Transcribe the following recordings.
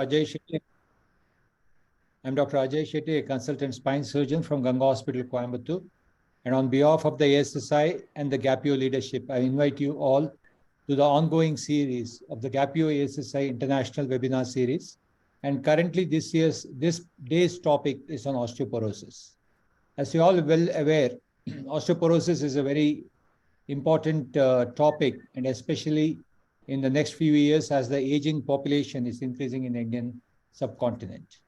Ajay Shetty. I'm Dr. Ajay Shetty, a consultant spine surgeon from Ganga Hospital, Coimbatore. And on behalf of the ASSI and the GAPIO leadership, I invite you all to the ongoing series of the GAPIO ASSI International Webinar Series. And currently this day's topic is on osteoporosis. As you all are well aware, osteoporosis is a very important topic, and especially in the next few years as the aging population is increasing in the Indian subcontinent.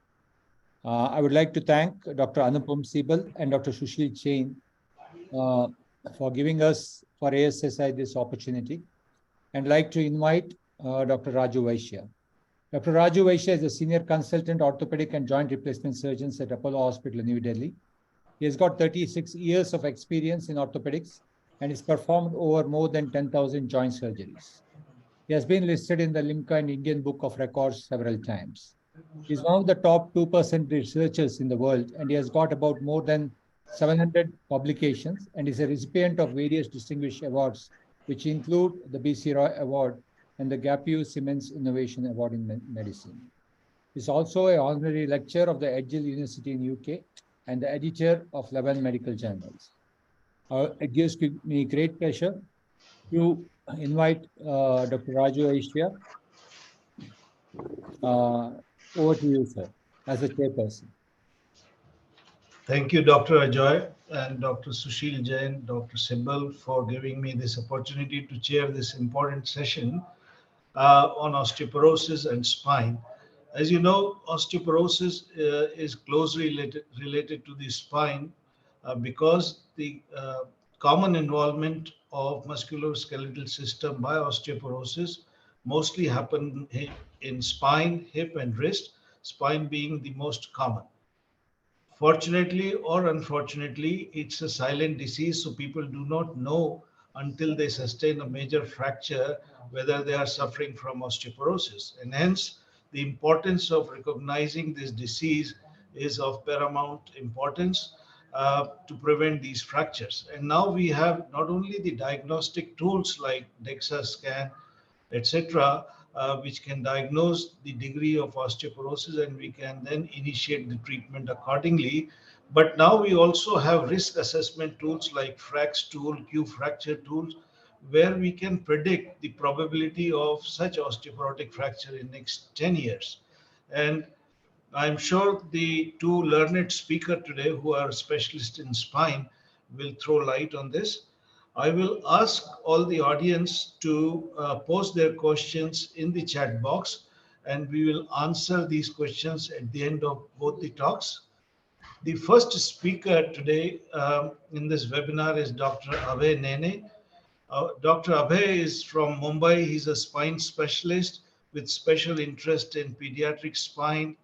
I would like to thank Dr. Anupam Sibal and Dr. Sushil Jain for giving us, for ASSI, this opportunity, and like to invite Dr. Raju Vaishya. Dr. Raju Vaishya is a senior consultant orthopedic and joint replacement surgeons at Apollo Hospital, New Delhi. He has got 36 years of experience in orthopedics and has performed over more than 10,000 joint surgeries. He has been listed in the Limca and Indian Book of Records several times. He is one of the top 2% researchers in the world, and he has got about more than 700 publications and is a recipient of various distinguished awards, which include the B.C. Roy Award and the GAPIO Siemens Innovation Award in Medicine. He is also an honorary lecturer of the Edghill University in UK and the editor of 11 medical journals. It gives me great pleasure to invite Dr. Raju Vaishya. Over to you, sir, as a chairperson. Thank you, Dr. Ajoy and Dr. Sushil Jain, Dr. Sibal, for giving me this opportunity to chair this important session on osteoporosis and spine. As you know, osteoporosis is closely related to the spine because the common involvement of musculoskeletal system by osteoporosis mostly happen in spine, hip, and wrist, spine being the most common. Fortunately or unfortunately, it's a silent disease, so people do not know until they sustain a major fracture whether they are suffering from osteoporosis. And hence, the importance of recognizing this disease is of paramount importance to prevent these fractures. And now we have not only the diagnostic tools like DEXA scan, etc., which can diagnose the degree of osteoporosis, and we can then initiate the treatment accordingly. But now we also have risk assessment tools like FRAX tool, Q fracture tools, where we can predict the probability of such osteoporotic fracture in next 10 years. And I'm sure the two learned speakers today who are specialists in spine will throw light on this. I will ask all the audience to post their questions in the chat box, and we will answer these questions at the end of both the talks. The first speaker today in this webinar is Dr. Abhay Nene. Dr. Abhay is from Mumbai. He's a spine specialist with special interest in pediatric spine,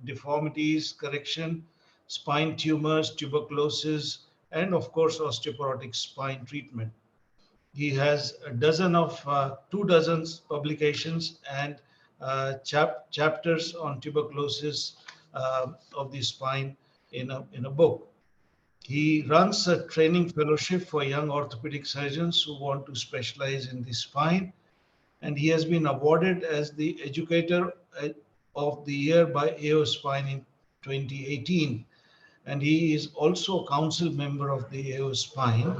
deformities correction, spine tumors, tuberculosis, and of course, osteoporotic spine treatment. He has a dozen of 24 publications and chapters on tuberculosis of the spine in a book. He runs a training fellowship for young orthopedic surgeons who want to specialize in the spine, and he has been awarded as the Educator of the Year by AO Spine in 2018. And he is also a council member of the AO Spine.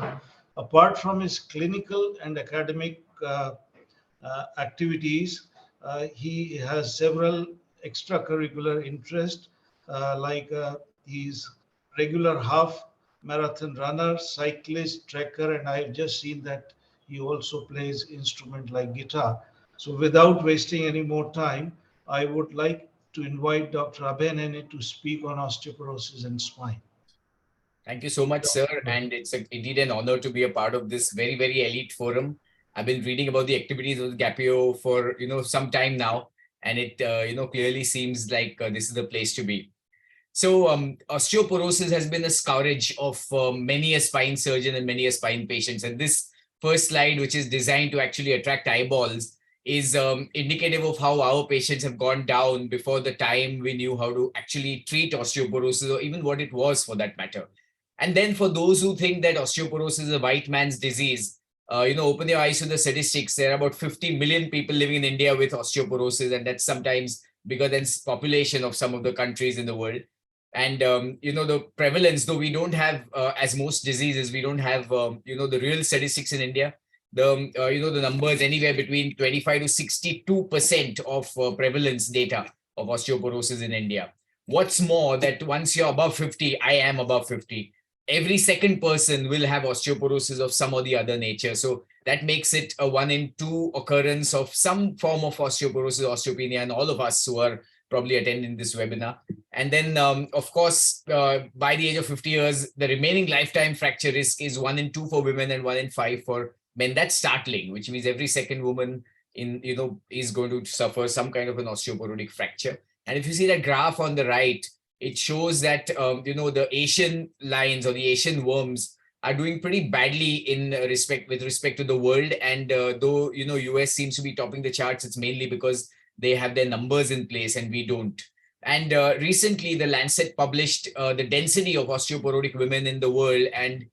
Apart from his clinical and academic activities, he has several extracurricular interests, like he's regular half marathon runner, cyclist, trekker, and I've just seen that he also plays instrument like guitar. So without wasting any more time, I would like to invite Dr. Abhay Nene to speak on osteoporosis and spine. Thank you so much, sir. And it's indeed an honor to be a part of this very, very elite forum. I've been reading about the activities of GAPIO for, some time now. And it, clearly seems like this is the place to be. So osteoporosis has been a scourge of many a spine surgeon and many a spine patients. And this first slide, which is designed to actually attract eyeballs, is indicative of how our patients have gone down before the time we knew how to actually treat osteoporosis, or even what it was for that matter. And then for those who think that osteoporosis is a white man's disease, open your eyes to the statistics. There are about 50 million people living in India with osteoporosis, and that's sometimes bigger than population of some of the countries in the world. And, the prevalence, though we don't have, as most diseases, we don't have, the real statistics in India. The numbers anywhere between 25 to 62% of prevalence data of osteoporosis in India. What's more, that once you're above 50, I am above 50, every second person will have osteoporosis of some or the other nature. So that makes it a 1 in 2 occurrence of some form of osteoporosis, osteopenia, and all of us who are probably attending this webinar. And then, of course, by the age of 50 years, the remaining lifetime fracture risk is 1 in 2 for women and 1 in 5 for men. That's startling, which means every second woman is going to suffer some kind of an osteoporotic fracture. And if you see that graph on the right, it shows that, the Asian lions or the Asian worms are doing pretty badly with respect to the world. And though, US seems to be topping the charts, it's mainly because they have their numbers in place and we don't. And recently, the Lancet published the density of osteoporotic women in the world. And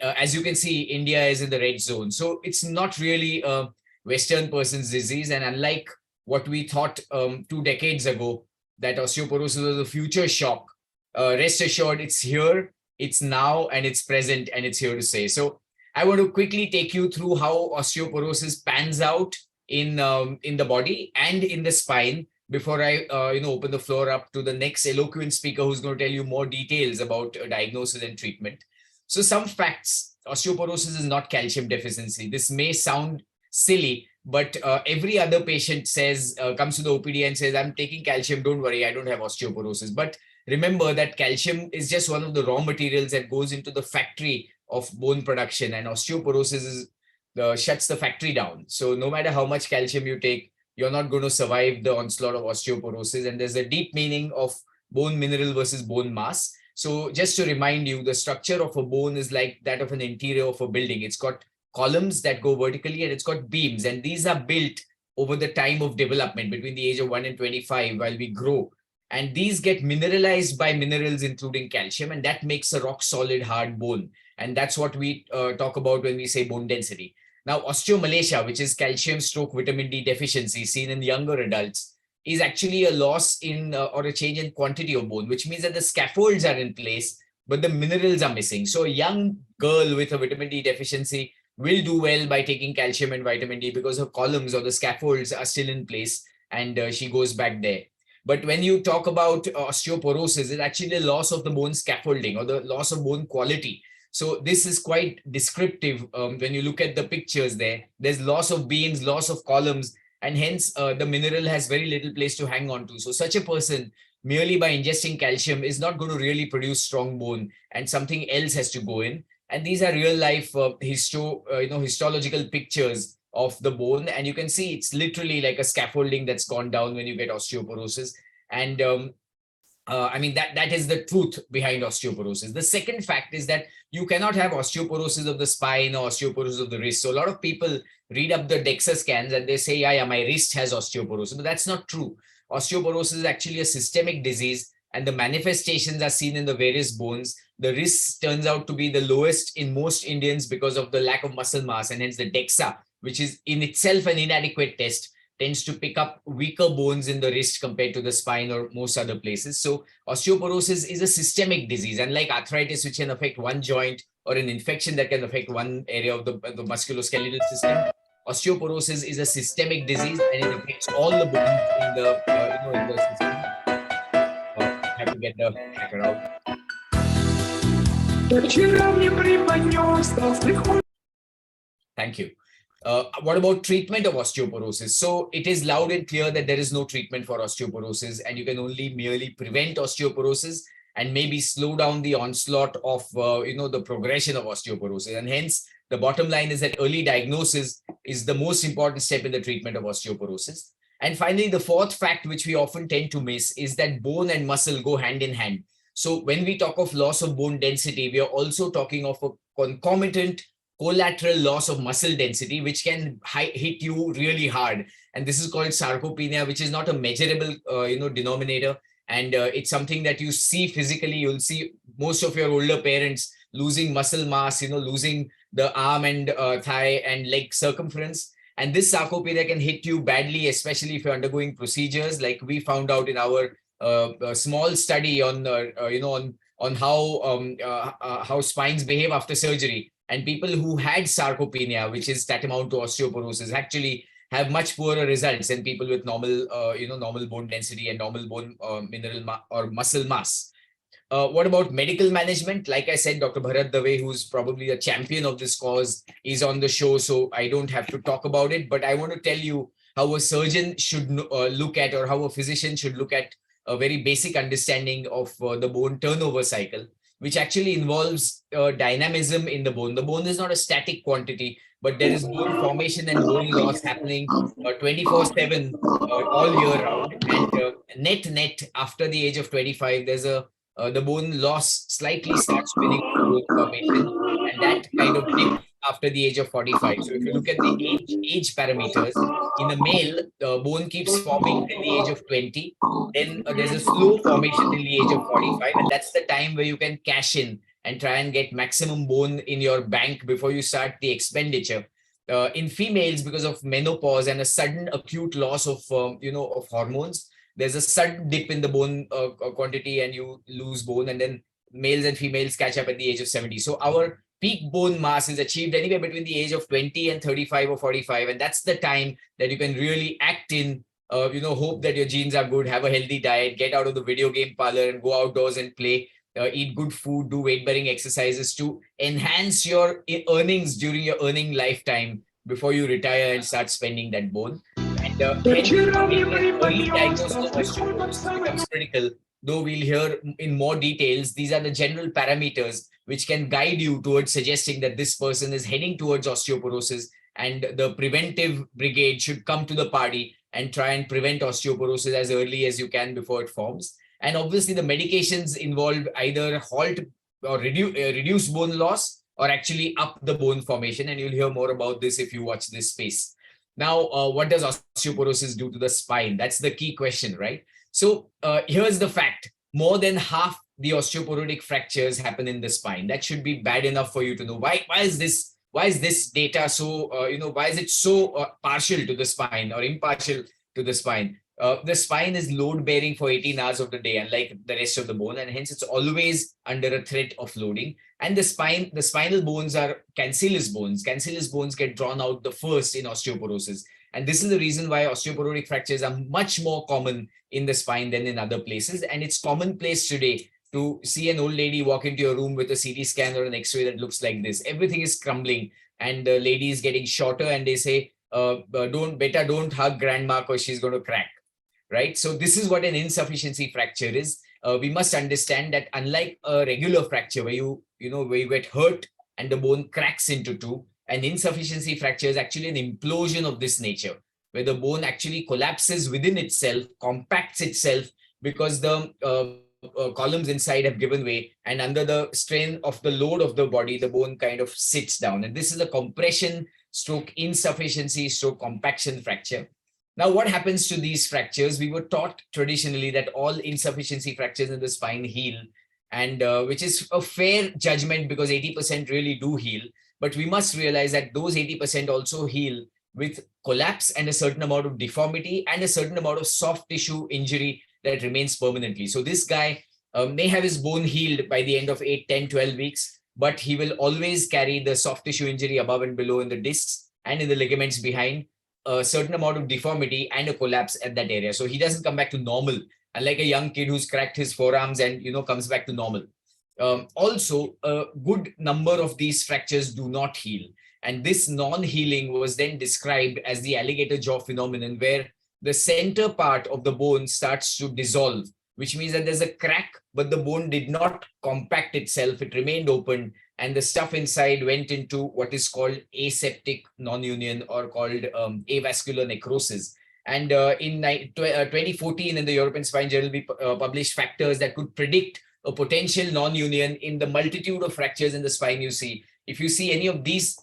as you can see, India is in the red zone. So it's not really a Western person's disease. And unlike what we thought 2 decades ago, that osteoporosis was a future shock, rest assured, it's here, it's now, and it's present, and it's here to stay. So I want to quickly take you through how osteoporosis pans out in the body and in the spine before I open the floor up to the next eloquent speaker who's going to tell you more details about diagnosis and treatment. So some facts: osteoporosis is not calcium deficiency. This may sound silly, but every other patient comes to the OPD and says, I'm taking calcium, don't worry, I don't have osteoporosis. But remember that calcium is just one of the raw materials that goes into the factory of bone production, and osteoporosis shuts the factory down. So no matter how much calcium you take, you're not going to survive the onslaught of osteoporosis. And there's a deep meaning of bone mineral versus bone mass. So just to remind you, the structure of a bone is like that of an interior of a building. It's got columns that go vertically and it's got beams. And these are built over the time of development between the age of 1 and 25 while we grow. And these get mineralized by minerals, including calcium, and that makes a rock solid hard bone. And that's what we talk about when we say bone density. Now, osteomalacia, which is calcium/vitamin D deficiency seen in younger adults, is actually a loss in or a change in quantity of bone, which means that the scaffolds are in place, but the minerals are missing. So a young girl with a vitamin D deficiency will do well by taking calcium and vitamin D because her columns or the scaffolds are still in place and she goes back there. But when you talk about osteoporosis, it's actually the loss of the bone scaffolding or the loss of bone quality. So this is quite descriptive when you look at the pictures there. There's loss of beams, loss of columns, and hence the mineral has very little place to hang on to. So such a person, merely by ingesting calcium, is not going to really produce strong bone, and something else has to go in. And these are real life histological pictures of the bone. And you can see it's literally like a scaffolding that's gone down when you get osteoporosis. And that is the truth behind osteoporosis. The second fact is that you cannot have osteoporosis of the spine or osteoporosis of the wrist. So a lot of people read up the DEXA scans and they say, yeah, my wrist has osteoporosis. But that's not true. Osteoporosis is actually a systemic disease, and the manifestations are seen in the various bones. The wrist turns out to be the lowest in most Indians because of the lack of muscle mass, and hence the DEXA, which is in itself an inadequate test, tends to pick up weaker bones in the wrist compared to the spine or most other places. So osteoporosis is a systemic disease, unlike arthritis, which can affect one joint, or an infection that can affect one area of the musculoskeletal system. Osteoporosis is a systemic disease and it affects all the bones in the system. I have to get the hacker out. Thank you. What about treatment of osteoporosis? So it is loud and clear that there is no treatment for osteoporosis, and you can only merely prevent osteoporosis and maybe slow down the onslaught of the progression of osteoporosis. And hence, the bottom line is that early diagnosis is the most important step in the treatment of osteoporosis. And finally, the fourth fact, which we often tend to miss, is that bone and muscle go hand in hand. So when we talk of loss of bone density, we are also talking of a concomitant collateral loss of muscle density, which can hit you really hard. And this is called sarcopenia, which is not a measurable, denominator. And it's something that you see physically. You'll see most of your older parents losing muscle mass, losing the arm and thigh and leg circumference. And this sarcopenia can hit you badly, especially if you're undergoing procedures, like we found out in our small study on on how spines behave after surgery. And people who had sarcopenia, which is tantamount to osteoporosis, actually have much poorer results than people with normal normal bone density and normal bone mineral or muscle mass. What about medical management? Like I said, Dr. Bharat Dave, who's probably a champion of this cause, is on the show, so I don't have to talk about it. But I want to tell you how a surgeon should look at, or how a physician should look at, a very basic understanding of the bone turnover cycle, which actually involves dynamism in the bone. The bone is not a static quantity, but there is bone formation and bone loss happening 24/7 all year round. And net after the age of 25, there's a the bone loss slightly starts winning bone formation, and that kind of dips after the age of 45. So if you look at the age parameters, in a male, the bone keeps forming till the age of 20. Then there's a slow formation till the age of 45, and that's the time where you can cash in and try and get maximum bone in your bank before you start the expenditure. In females, because of menopause and a sudden acute loss of of hormones, there's a sudden dip in the bone quantity, and you lose bone, and then males and females catch up at the age of 70. So our peak bone mass is achieved anywhere between the age of 20 and 35 or 45, and that's the time that you can really act in. Hope that your genes are good, have a healthy diet, get out of the video game parlor and go outdoors and play, eat good food, do weight-bearing exercises to enhance your earnings during your earning lifetime before you retire and start spending that bone. And hence, early diagnosis of osteoporosis becomes critical. Though we'll hear in more details, these are the general parameters which can guide you towards suggesting that this person is heading towards osteoporosis, and the preventive brigade should come to the party and try and prevent osteoporosis as early as you can before it forms. And obviously, the medications involved either halt or reduce bone loss, or actually up the bone formation. And you'll hear more about this if you watch this space. Now, what does osteoporosis do to the spine? That's the key question, right? So here's the fact. More than half the osteoporotic fractures happen in the spine. That should be bad enough for you to know. Why is this data so, why is it so partial to the spine or impartial to the spine? The spine is load bearing for 18 hours of the day, unlike the rest of the bone, and hence it's always under a threat of loading. And the spinal bones are cancellous bones. Cancellous bones get drawn out the first in osteoporosis. And this is the reason why osteoporotic fractures are much more common in the spine than in other places. And it's commonplace today to see an old lady walk into your room with a CT scan or an X-ray that looks like this. Everything is crumbling, and the lady is getting shorter, and they say, don't hug grandma because she's going to crack. Right? So this is what an insufficiency fracture is. We must understand that unlike a regular fracture where you get hurt and the bone cracks into two, an insufficiency fracture is actually an implosion of this nature, where the bone actually collapses within itself, compacts itself, because the columns inside have given way, and under the strain of the load of the body, the bone kind of sits down. And this is a compression stroke insufficiency stroke compaction fracture. Now, what happens to these fractures? We were taught traditionally that all insufficiency fractures in the spine heal, and which is a fair judgment because 80% really do heal. But we must realize that those 80% also heal with collapse and a certain amount of deformity and a certain amount of soft tissue injury that remains permanently. So this guy may have his bone healed by the end of 8, 10, 12 weeks, but he will always carry the soft tissue injury above and below in the discs and in the ligaments behind, a certain amount of deformity and a collapse at that area. So he doesn't come back to normal, unlike a young kid who's cracked his forearms and comes back to normal. Also, a good number of these fractures do not heal. And this non-healing was then described as the alligator jaw phenomenon, where the center part of the bone starts to dissolve, which means that there's a crack, but the bone did not compact itself. It remained open, and the stuff inside went into what is called aseptic non-union, or called avascular necrosis. And in 2014, in the European Spine Journal, we published factors that could predict a potential non-union in the multitude of fractures in the spine you see. If you see any of these,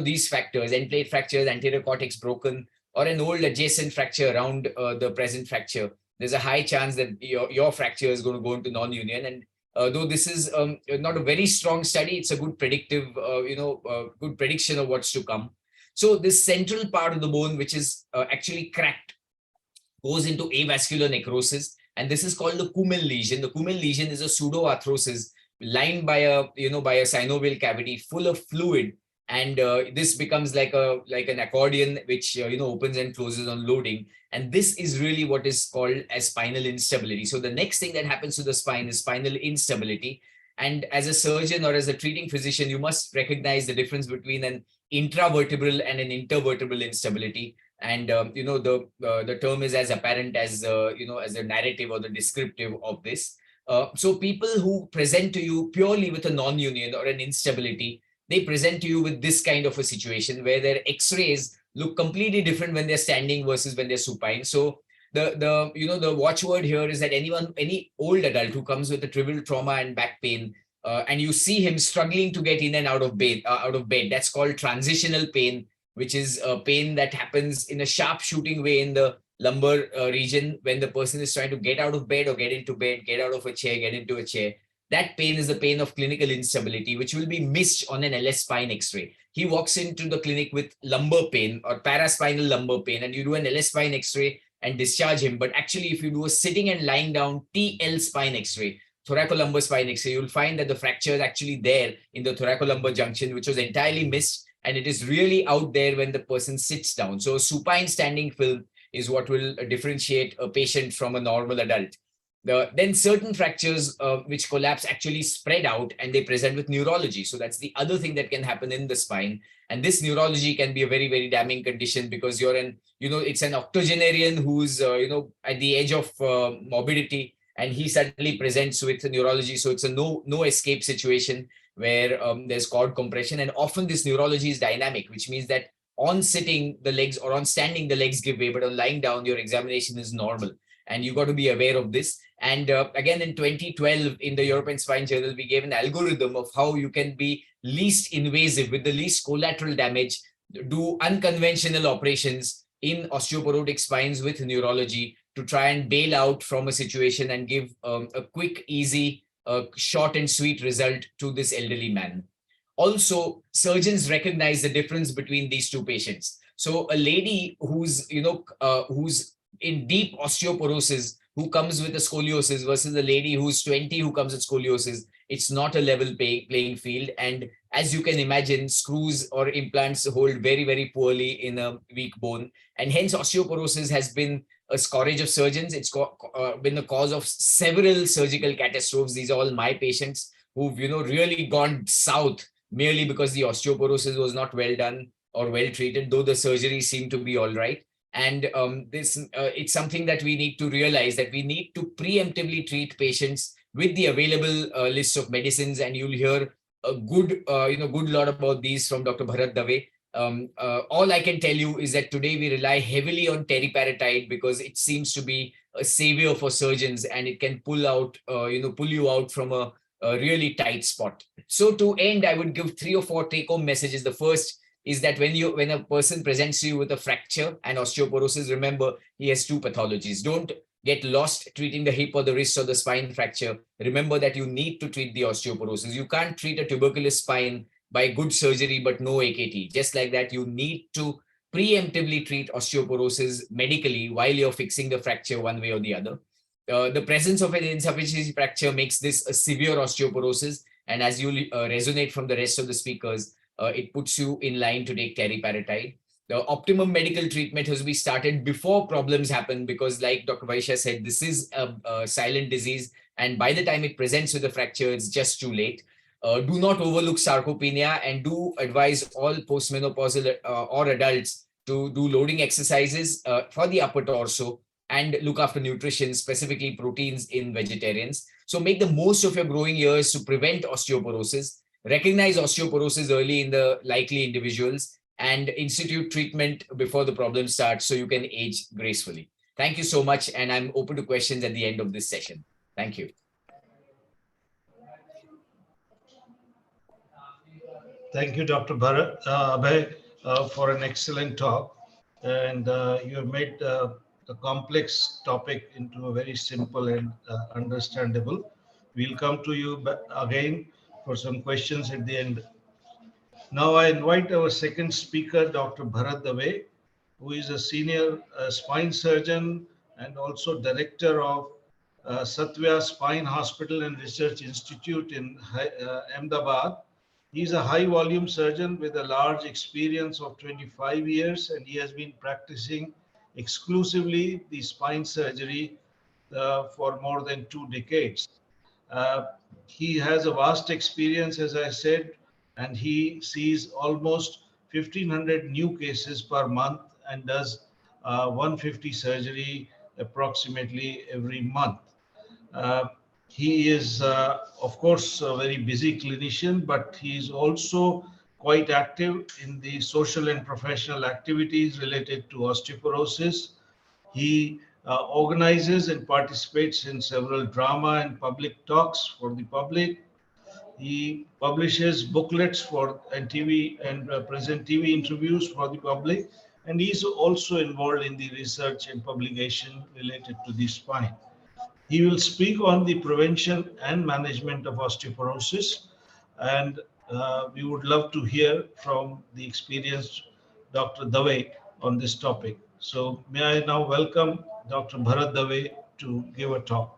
these factors, end plate fractures, anterior cortex broken, or an old adjacent fracture around the present fracture, there's a high chance that your fracture is going to go into non-union. And though this is not a very strong study, it's a good predictive, good prediction of what's to come. So this central part of the bone, which is actually cracked, goes into avascular necrosis, and this is called the Kumel lesion. The Kumel lesion is a pseudoarthrosis lined by a synovial cavity full of fluid, and this becomes like an accordion which opens and closes on loading. And this is really what is called as spinal instability. So the next thing that happens to the spine is spinal instability. And as a surgeon or as a treating physician, you must recognize the difference between an intravertebral and an intervertebral instability. And the term is as apparent as as the narrative or the descriptive of this. So people who present to you purely with a non-union or an instability, they present to you with this kind of a situation where their x-rays look completely different when they're standing versus when they're supine. So the watchword here is that any old adult who comes with a trivial trauma and back pain, and you see him struggling to get in and out of bed, that's called transitional pain, which is a pain that happens in a sharp shooting way in the lumbar region when the person is trying to get out of bed or get into bed, get out of a chair, get into a chair. That pain is the pain of clinical instability, which will be missed on an LS spine X-ray. He walks into the clinic with lumbar pain or paraspinal lumbar pain, and you do an LS spine X-ray and discharge him. But actually, if you do a sitting and lying down TL spine X-ray, thoracolumbar spine X-ray, you'll find that the fracture is actually there in the thoracolumbar junction, which was entirely missed, and it is really out there when the person sits down. So supine standing film is what will differentiate a patient from a normal adult. Then certain fractures which collapse actually spread out and they present with neurology. So that's the other thing that can happen in the spine. And this neurology can be a very, very damning condition because it's an octogenarian who's, at the edge of morbidity, and he suddenly presents with neurology. So it's a no escape situation where there's cord compression. And often this neurology is dynamic, which means that on sitting the legs or on standing the legs give way, but on lying down your examination is normal. And you got to be aware of this. And again, in 2012, in the European Spine Journal, we gave an algorithm of how you can be least invasive with the least collateral damage, do unconventional operations in osteoporotic spines with neurology to try and bail out from a situation and give a quick, easy, short and sweet result to this elderly man. Also, surgeons recognize the difference between these two patients. So a lady who's in deep osteoporosis, who comes with a scoliosis versus a lady who's 20 who comes with scoliosis, it's not a level playing field. And as you can imagine, screws or implants hold very, very poorly in a weak bone. And hence osteoporosis has been a scourge of surgeons. It's been the cause of several surgical catastrophes. These are all my patients who've really gone south merely because the osteoporosis was not well done or well treated, though the surgery seemed to be all right. And it's something that we need to realize, that we need to preemptively treat patients with the available list of medicines. And you'll hear a good lot about these from Dr. Bharat Dave. All I can tell you is that today we rely heavily on teriparatide because it seems to be a savior for surgeons, and it can pull you out from a really tight spot. So to end, I would give 3 or 4 take-home messages. The first is that when a person presents to you with a fracture and osteoporosis, remember he has 2 pathologies. Don't get lost treating the hip or the wrist or the spine fracture. Remember that you need to treat the osteoporosis. You can't treat a tuberculous spine by good surgery but no AKT. Just like that, you need to preemptively treat osteoporosis medically while you're fixing the fracture one way or the other. The presence of an insufficiency fracture makes this a severe osteoporosis. And as you resonate from the rest of the speakers, it puts you in line to take teriparatide. The optimum medical treatment has to be started before problems happen, because like Dr. Vaishya said, this is a silent disease. And by the time it presents with a fracture, it's just too late. Do not overlook sarcopenia, and do advise all postmenopausal or adults to do loading exercises for the upper torso and look after nutrition, specifically proteins in vegetarians. So make the most of your growing years to prevent osteoporosis. Recognize osteoporosis early in the likely individuals and institute treatment before the problem starts so you can age gracefully. Thank you so much. And I'm open to questions at the end of this session. Thank you. Thank you, Dr. Bharat Abhay, for an excellent talk. And you have made a complex topic into a very simple and understandable. We'll come to you again for some questions at the end. Now I invite our second speaker, Dr. Bharat Dave, who is a senior spine surgeon and also director of Satya Spine Hospital and Research Institute in Ahmedabad. He's a high volume surgeon with a large experience of 25 years, and he has been practicing exclusively the spine surgery for more than 2 decades. Uh, he has a vast experience, as I said, and he sees almost 1,500 new cases per month and does 150 surgery approximately every month. Uh, he is, of course, a very busy clinician, but he is also quite active in the social and professional activities related to osteoporosis. He organizes and participates in several drama and public talks for the public. He publishes booklets for and TV and present TV interviews for the public, and he's also involved in the research and publication related to the spine. He will speak on the prevention and management of osteoporosis, and we would love to hear from the experienced Dr. Dave on this topic. So may I now welcome Dr. Bharat Dave to give a talk.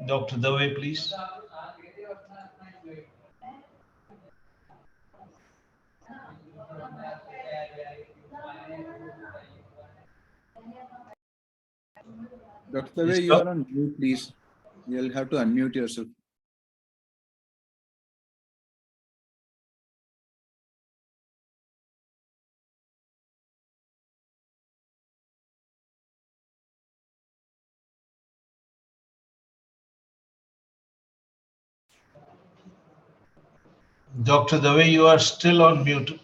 Dr. Dave, please. Dr. Dave, you are on mute, please. You'll have to unmute yourself. Dr. Dave, you are still on mute.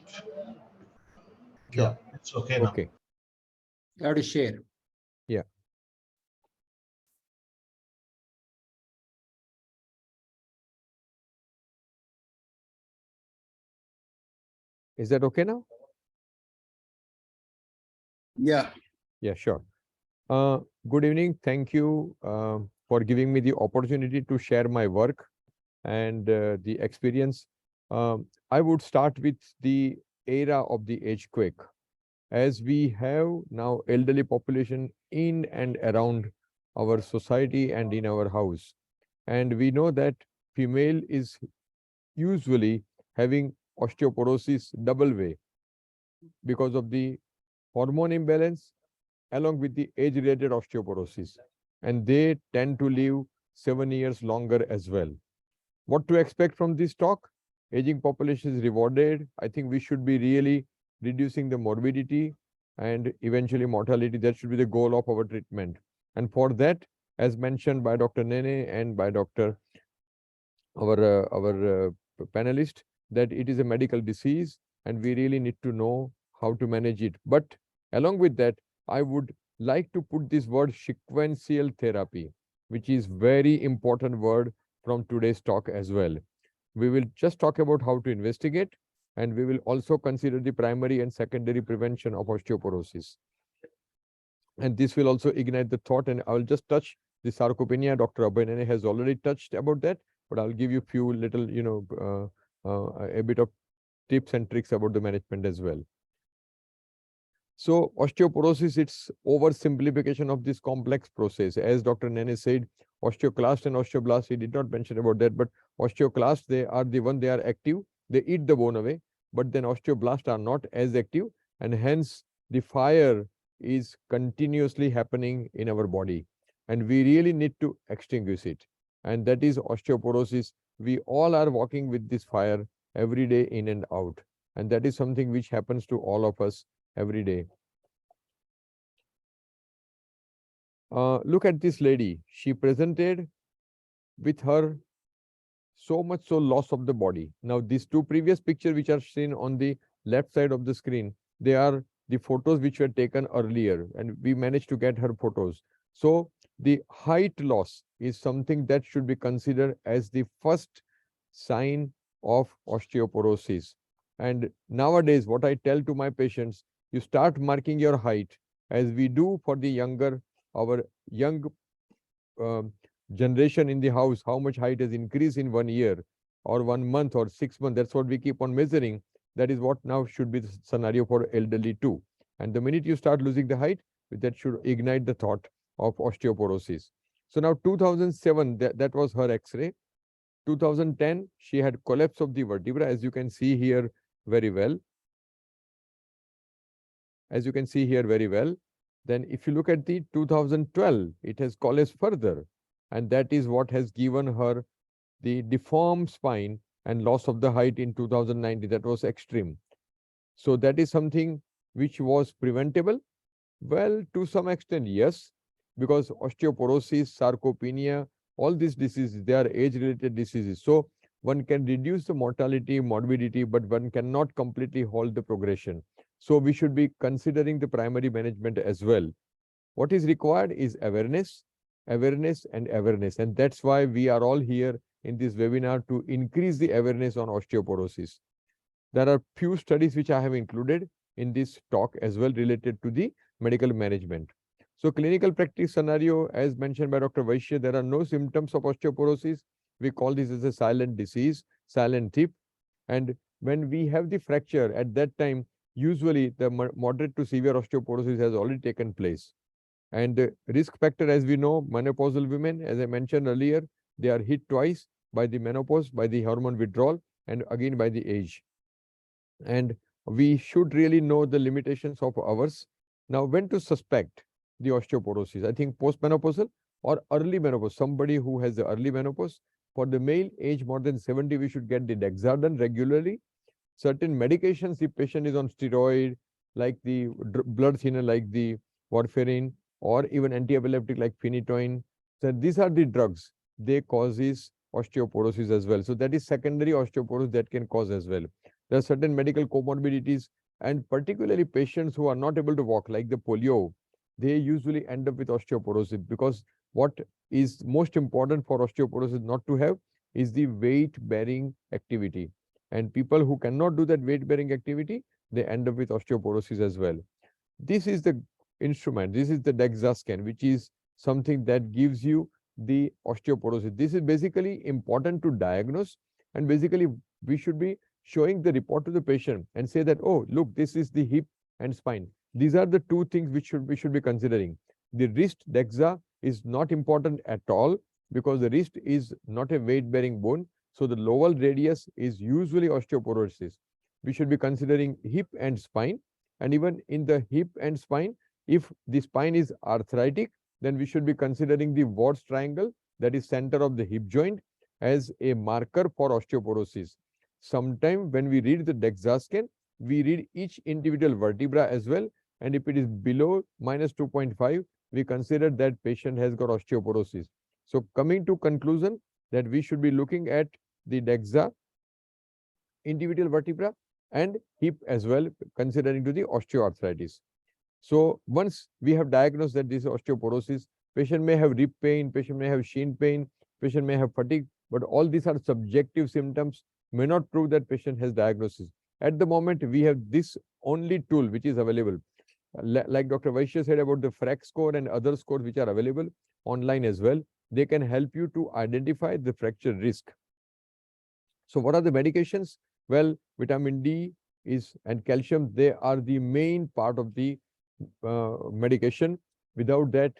Sure. Yeah, it's okay now. Okay. You have to share. Yeah. Is that okay now? Yeah. Yeah, sure. Good evening. Thank you for giving me the opportunity to share my work and the experience. I would start with the era of the age quake. As we have now elderly population in and around our society and in our house. And we know that female is usually having osteoporosis double way because of the hormone imbalance along with the age-related osteoporosis. And they tend to live 7 years longer as well. What to expect from this talk? Aging population is rewarded. I think we should be really reducing the morbidity and eventually mortality. That should be the goal of our treatment. And for that, as mentioned by Dr. Nene and by Dr. our panelist, that it is a medical disease and we really need to know how to manage it. But along with that, I would like to put this word sequential therapy, which is very important word from today's talk as well. We will just talk about how to investigate, and we will also consider the primary and secondary prevention of osteoporosis. And this will also ignite the thought, and I will just touch the sarcopenia. Dr. Abhay has already touched about that, but I'll give you a few little, a bit of tips and tricks about the management as well. So osteoporosis, it's oversimplification of this complex process. As Dr. Nene said, osteoclast and osteoblast, he did not mention about that, but osteoclast, they are active, they eat the bone away, but then osteoblasts are not as active, and hence the fire is continuously happening in our body. And we really need to extinguish it. And that is osteoporosis. We all are walking with this fire every day in and out. And that is something which happens to all of us every day. Look at this lady. She presented with her so much so loss of the body. Now, these two previous pictures which are seen on the left side of the screen, they are the photos which were taken earlier, and we managed to get her photos. So the height loss is something that should be considered as the first sign of osteoporosis. And nowadays, what I tell to my patients, you start marking your height as we do for the younger, our young generation in the house, how much height has increased in 1 year or 1 month or 6 months. That's what we keep on measuring. That is what now should be the scenario for elderly too. And the minute you start losing the height, that should ignite the thought of osteoporosis. So now 2007, that was her X-ray. 2010, she had collapse of the vertebra, as you can see here very well. As you can see here very well. Then if you look at the 2012, it has collapsed further. And that is what has given her the deformed spine and loss of the height in 2019. That was extreme. So that is something which was preventable. Well, to some extent, yes, because osteoporosis, sarcopenia, all these diseases, they are age-related diseases. So one can reduce the mortality, morbidity, but one cannot completely halt the progression. So we should be considering the primary management as well. What is required is awareness, awareness, and awareness. And that's why we are all here in this webinar to increase the awareness on osteoporosis. There are few studies which I have included in this talk as well related to the medical management. So clinical practice scenario, as mentioned by Dr. Vaishya, there are no symptoms of osteoporosis. We call this as a silent disease, silent tip. And when we have the fracture, at that time, usually the moderate to severe osteoporosis has already taken place. And the risk factor, as we know, menopausal women, as I mentioned earlier, they are hit twice by the menopause, by the hormone withdrawal, and again by the age. And we should really know the limitations of ours. Now, when to suspect the osteoporosis? I think postmenopausal or early menopause, somebody who has the early menopause. For the male age more than 70, we should get the DEXA done regularly. Certain medications, the patient is on steroid, like the blood thinner, like the warfarin, or even anti-epileptic like phenytoin. So these are the drugs. They causes osteoporosis as well. So that is secondary osteoporosis that can cause as well. There are certain medical comorbidities, and particularly patients who are not able to walk, like the polio, they usually end up with osteoporosis, because what is most important for osteoporosis not to have is the weight-bearing activity. And people who cannot do that weight-bearing activity, they end up with osteoporosis as well. This is the instrument. This is the DEXA scan, which is something that gives you the osteoporosis. This is basically important to diagnose, and basically we should be showing the report to the patient and say that, oh, look, this is the hip and spine. These are the two things which we should be considering. The wrist DEXA is not important at all, because the wrist is not a weight-bearing bone. So the lower radius is usually osteoporosis. We should be considering hip and spine. And even in the hip and spine, if the spine is arthritic, then we should be considering the Wart's triangle, that is center of the hip joint, as a marker for osteoporosis. Sometimes when we read the DEXA scan, we read each individual vertebra as well. And if it is below -2.5, we consider that patient has got osteoporosis. So coming to conclusion, that we should be looking at the DEXA, individual vertebra, and hip as well, considering to the osteoarthritis. So once we have diagnosed that this is osteoporosis, patient may have rib pain, patient may have shin pain, patient may have fatigue, but all these are subjective symptoms, may not prove that patient has diagnosis. At the moment, we have this only tool which is available. Like Dr. Vaishya said about the FRAC score and other scores which are available online as well, they can help you to identify the fracture risk. So what are the medications? Well, vitamin D and calcium, they are the main part of the medication. Without that,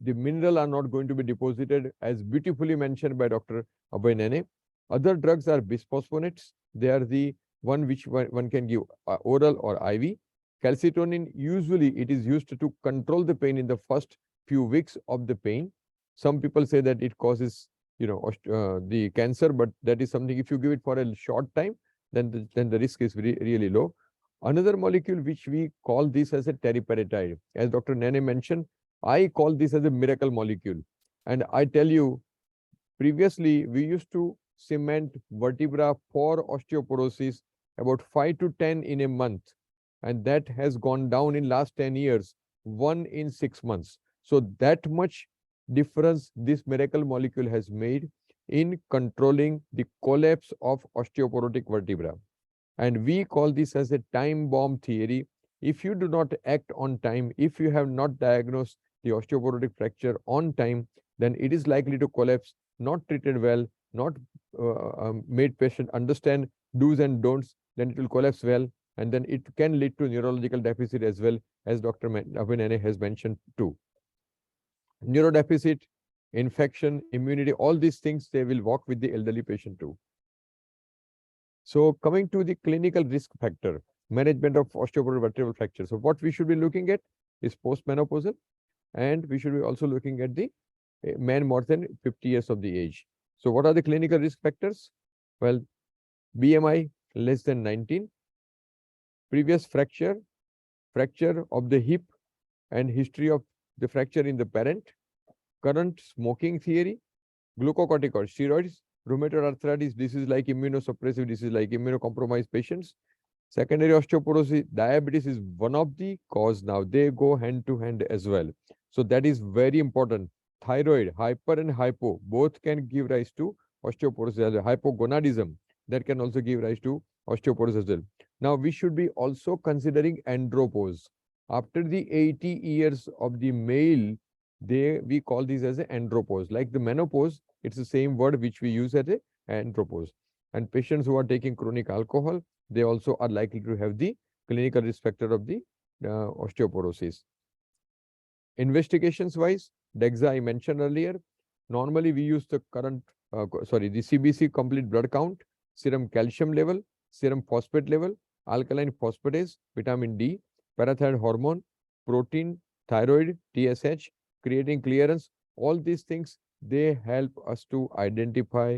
the mineral are not going to be deposited, as beautifully mentioned by Dr. Abhay Nene. Other drugs are bisphosphonates. They are the one which one can give oral or IV. Calcitonin, usually it is used to control the pain in the first few weeks of the pain. Some people say that it causes, the cancer, but that is something, if you give it for a short time, then the risk is really low. Another molecule which we call this as a teriparatide, as Dr. Nene mentioned, I call this as a miracle molecule. And I tell you, previously we used to cement vertebra for osteoporosis about 5 to 10 in a month. And that has gone down in last 10 years, 1 in 6 months. So that much difference this miracle molecule has made in controlling the collapse of osteoporotic vertebra. And we call this as a time bomb theory. If you do not act on time, if you have not diagnosed the osteoporotic fracture on time, then it is likely to collapse, not treated well, not made patient understand do's and don'ts, then it will collapse well, and then it can lead to neurological deficit as well, as Dr. Abhinay has mentioned too. Neurodeficit, infection, immunity, all these things, they will walk with the elderly patient too. So coming to the clinical risk factor, management of osteoporotic vertebral fracture. So what we should be looking at is postmenopausal, and we should be also looking at the man more than 50 years of the age. So what are the clinical risk factors? Well, BMI less than 19, previous fracture of the hip and history of the fracture in the parent, current smoking theory, glucocorticoids, steroids, rheumatoid arthritis disease like immunosuppressive disease like immunocompromised patients. Secondary osteoporosis, diabetes is one of the cause now. They go hand to hand as well. So that is very important. Thyroid, hyper and hypo, both can give rise to osteoporosis. Hypogonadism, that can also give rise to osteoporosis as well. Now we should be also considering andropause. After the 80 years of the male, we call these as a andropause. Like the menopause, it's the same word which we use as a andropause. And patients who are taking chronic alcohol, they also are likely to have the clinical risk factor of the osteoporosis. Investigations wise, DEXA I mentioned earlier. Normally we use the the CBC complete blood count, serum calcium level, serum phosphate level, alkaline phosphatase, vitamin D, parathyroid hormone, protein, thyroid, TSH, creating clearance. All these things, they help us to identify,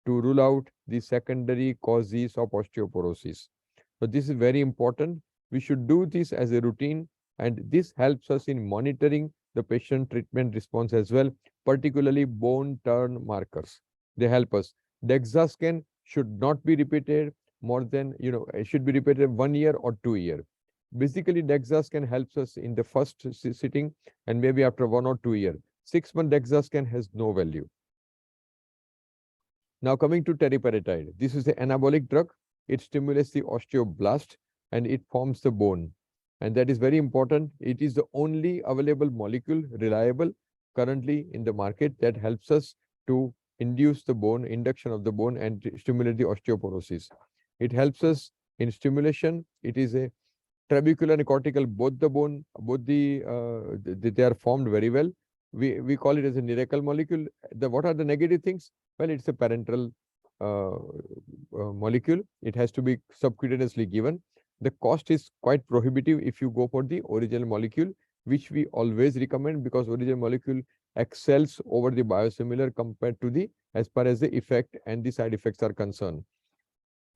to rule out the secondary causes of osteoporosis. So this is very important. We should do this as a routine, and this helps us in monitoring the patient treatment response as well, particularly bone turn markers. They help us. DEXA scan should not be repeated more than, it should be repeated 1 year or 2 years. Basically, DEXA scan helps us in the first sitting and maybe after 1 or 2 years. 6-month DEXA scan has no value. Now coming to teriparatide, this is the anabolic drug. It stimulates the osteoblast and it forms the bone. And that is very important. It is the only available molecule, reliable, currently in the market that helps us to induce the bone, induction of the bone and stimulate the osteoporosis. It helps us in stimulation. It is a trabecular and cortical, both the bone, they are formed very well. We call it as a miracle molecule. What are the negative things? Well, it's a parenteral molecule. It has to be subcutaneously given. The cost is quite prohibitive if you go for the original molecule, which we always recommend because original molecule excels over the biosimilar compared to the, as far as the effect and the side effects are concerned.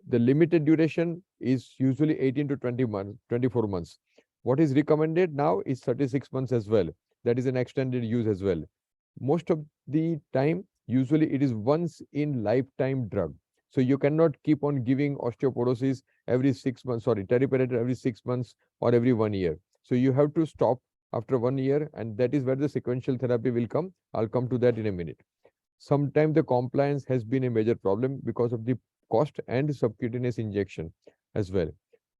The limited duration is usually 18 to 24 months. What is recommended now is 36 months as well. That is an extended use as well. Most of the time, usually it is once in lifetime drug. So you cannot keep on giving osteoporosis every 6 months, teriparatide every 6 months or every 1 year. So you have to stop after 1 year, and that is where the sequential therapy will come. I'll come to that in a minute. Sometimes the compliance has been a major problem because of the cost and subcutaneous injection as well.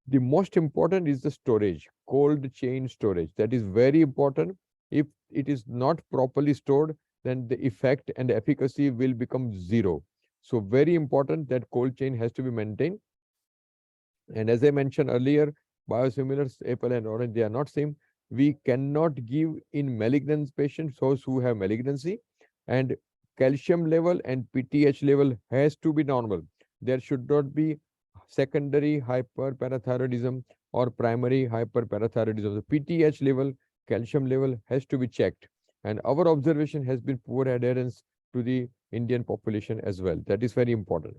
The most important is the storage, cold chain storage. That is very important. If it is not properly stored, then the effect and the efficacy will become zero. So very important that cold chain has to be maintained. And as I mentioned earlier, biosimilars, apple and orange, they are not same. We cannot give in malignant patients, those who have malignancy, and calcium level and PTH level has to be normal. There should not be secondary hyperparathyroidism or primary hyperparathyroidism. The PTH level, calcium level has to be checked. And our observation has been poor adherence to the Indian population as well. That is very important.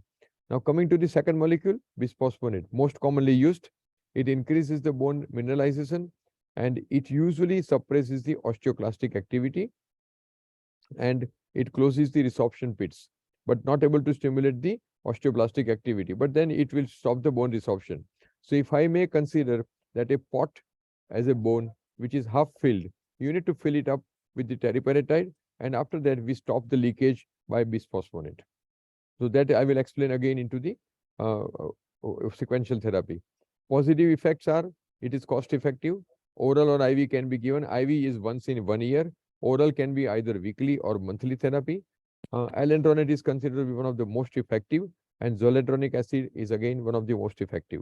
Now coming to the second molecule, bisphosphonate, most commonly used. It increases the bone mineralization and it usually suppresses the osteoclastic activity and it closes the resorption pits, but not able to stimulate the osteoblastic activity, but then it will stop the bone resorption. So if I may consider that a pot as a bone which is half filled, you need to fill it up with the teriparatide, and after that we stop the leakage by bisphosphonate. So that I will explain again into the sequential therapy. Positive effects are, it is cost effective. Oral or IV can be given. IV is once in 1 year. Oral can be either weekly or monthly therapy. Alendronate is considered to be one of the most effective, and zoledronic acid is again one of the most effective.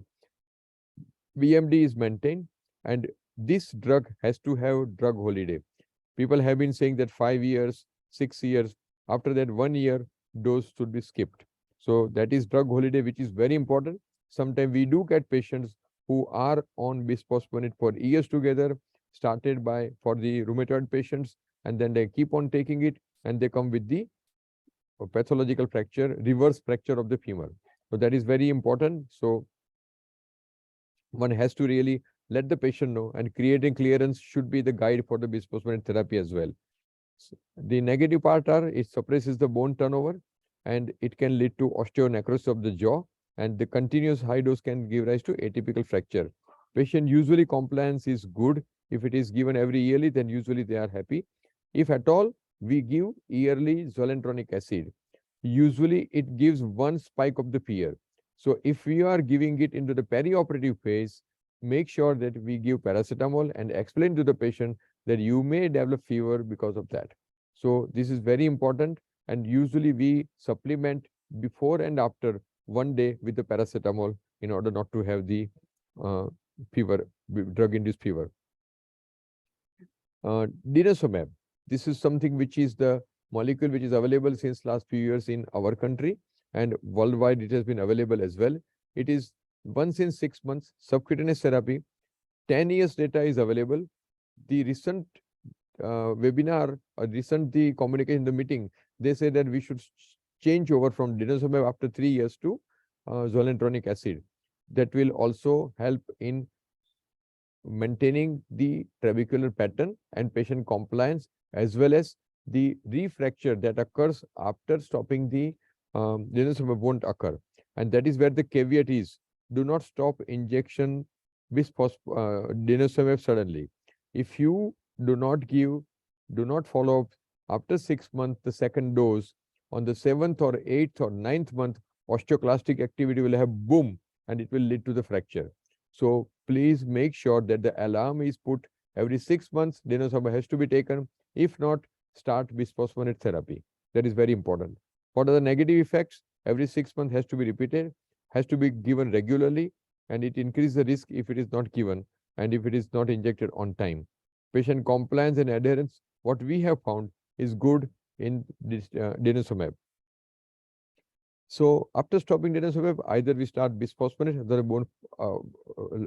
BMD is maintained, and this drug has to have drug holiday. People have been saying that 5 years, 6 years, after that 1 year, dose should be skipped. So that is drug holiday, which is very important. Sometimes we do get patients who are on bisphosphonate for years together, started by for the rheumatoid patients, and then they keep on taking it, and they come with the pathological fracture, reverse fracture of the femur. So that is very important. So one has to really let the patient know, and creating clearance should be the guide for the bisphosphonate therapy as well. So the negative part are it suppresses the bone turnover, and it can lead to osteonecrosis of the jaw, and the continuous high dose can give rise to atypical fracture. Patient usually compliance is good. If it is given every yearly, then usually they are happy. If at all, we give yearly zoledronic acid. Usually it gives one spike of the fear. So if we are giving it into the perioperative phase, make sure that we give paracetamol and explain to the patient that you may develop fever because of that. So this is very important, and usually we supplement before and after 1 day with the paracetamol in order not to have the fever, drug-induced fever. Denosumab. This is something which is the molecule which is available since last few years in our country, and worldwide it has been available as well. It is once in 6 months subcutaneous therapy. 10 years data is available. The recent webinar, recent the communication, the meeting, they say that we should change over from denosumab after 3 years to zoledronic acid. That will also help in maintaining the trabecular pattern and patient compliance, as well as the refracture that occurs after stopping the denosumab won't occur. And that is where the caveat is: do not stop injection with denosumab suddenly. If you do not follow up after 6 months the second dose, on the 7th or 8th or 9th month, osteoclastic activity will have boom, and it will lead to the fracture. So please make sure that the alarm is put every 6 months. Denosumab has to be taken. If not, start bisphosphonate therapy. That is very important. What are the negative effects? Every 6 months has to be repeated, has to be given regularly, and it increases the risk if it is not given and if it is not injected on time. Patient compliance and adherence, what we have found is good in this denosumab. So after stopping denosumab, either we start bisphosphonate or the bone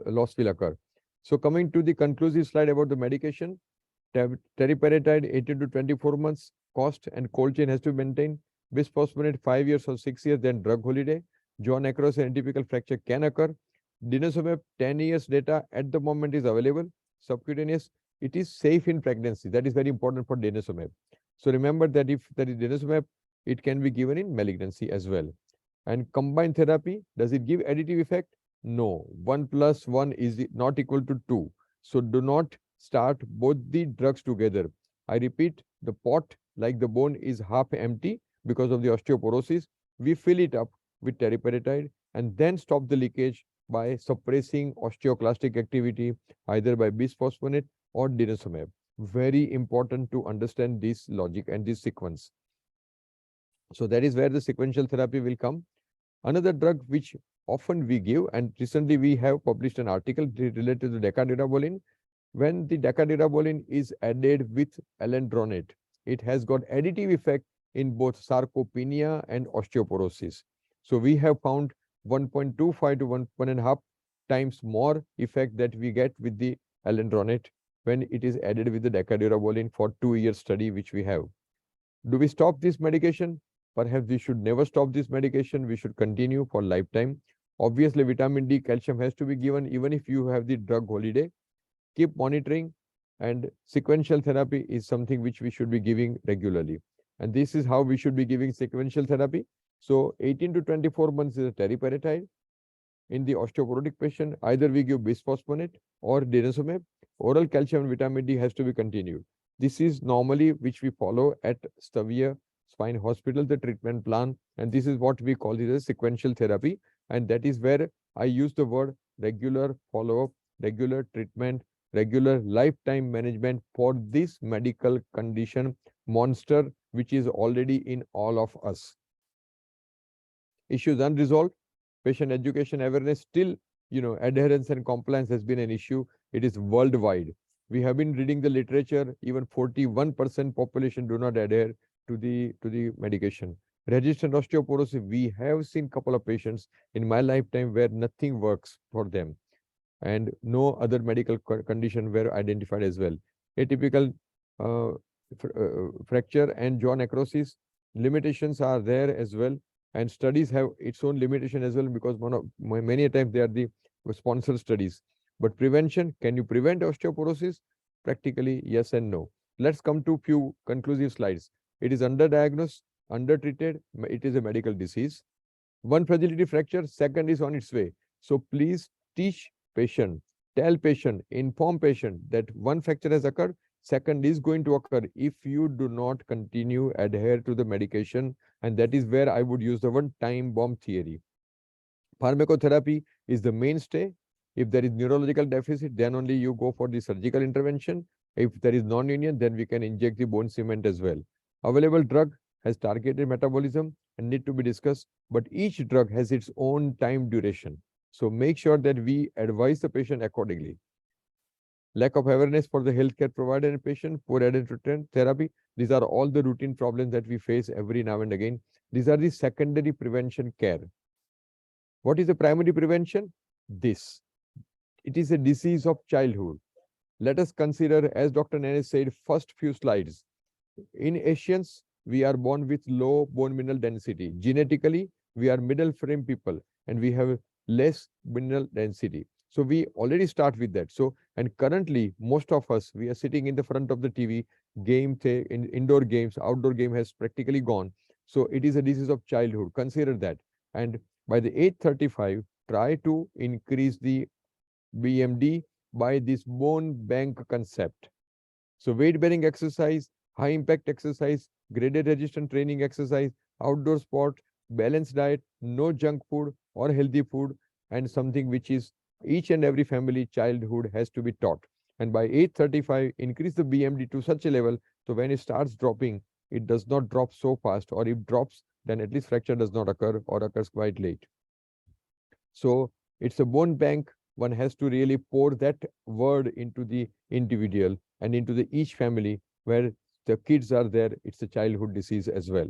loss will occur. So coming to the conclusive slide about the medication, teriparatide 18 to 24 months, cost and cold chain has to be maintained. Bisphosphonate 5 years or 6 years, then drug holiday. Jaw necrosis and atypical fracture can occur. Denosumab 10 years data at the moment is available. Subcutaneous, it is safe in pregnancy. That is very important for denosumab. So remember that if there is denosumab, it can be given in malignancy as well. And combined therapy, does it give additive effect? No. 1 plus 1 is not equal to 2. So do not start both the drugs together. I repeat, the pot, like the bone, is half empty because of the osteoporosis. We fill it up with teriparatide and then stop the leakage by suppressing osteoclastic activity either by bisphosphonate or denosumab. Very important to understand this logic and this sequence. So that is where the sequential therapy will come. Another drug which often we give, and recently we have published an article related to decadurabolin. When the decadurabolin is added with alendronate, it has got additive effect in both sarcopenia and osteoporosis. So we have found 1.25 to 1.5 times more effect that we get with the alendronate when it is added with the decadurabolin for 2-year study which we have. Do we stop this medication? Perhaps we should never stop this medication. We should continue for lifetime. Obviously, vitamin D, calcium has to be given even if you have the drug holiday. Keep monitoring, and sequential therapy is something which we should be giving regularly. And this is how we should be giving sequential therapy. So 18 to 24 months is a teriparatide. In the osteoporotic patient, either we give bisphosphonate or denosumab. Oral calcium and vitamin D has to be continued. This is normally which we follow at Stavia Spine Hospital, the treatment plan, and this is what we call it as sequential therapy. And that is where I use the word regular follow-up, regular treatment, regular lifetime management for this medical condition monster, which is already in all of us. Issues unresolved. Patient education awareness still, adherence and compliance has been an issue. It is worldwide. We have been reading the literature. Even 41% population do not adhere to the medication. Resistant osteoporosis, we have seen couple of patients in my lifetime where nothing works for them, and no other medical condition were identified as well. Atypical uh, fracture and jaw necrosis, limitations are there as well, and studies have its own limitation as well, because many a times they are the sponsored studies. But prevention, can you prevent osteoporosis? Practically yes and no. Let's come to few conclusive slides. It is underdiagnosed, undertreated, it is a medical disease. One fragility fracture, second is on its way. So please teach patient, tell patient, inform patient that one fracture has occurred, second is going to occur if you do not continue adhere to the medication, and that is where I would use the one time bomb theory. Pharmacotherapy is the mainstay. If there is neurological deficit, then only you go for the surgical intervention. If there is non-union, then we can inject the bone cement as well. Available drug has targeted metabolism and need to be discussed, but each drug has its own time duration. So make sure that we advise the patient accordingly. Lack of awareness for the healthcare provider and patient, poor adherence therapy. These are all the routine problems that we face every now and again. These are the secondary prevention care. What is the primary prevention? This. It is a disease of childhood. Let us consider, as Dr. Nanes said, first few slides. In Asians, we are born with low bone mineral density. Genetically, we are middle frame people and we have less mineral density. So we already start with that. So, and currently, most of us, we are sitting in the front of the TV, indoor games, outdoor game has practically gone. So it is a disease of childhood. Consider that. And by the age 35, try to increase the BMD by this bone bank concept. So weight bearing exercise, high impact exercise, graded resistance training exercise, outdoor sport, balanced diet, no junk food or healthy food, and something which is each and every family childhood has to be taught. And by age 35, increase the BMD to such a level, so when it starts dropping, it does not drop so fast, or if drops, then at least fracture does not occur or occurs quite late. So it's a bone bank. One has to really pour that word into the individual and into the each family where the kids are there. It's a childhood disease as well.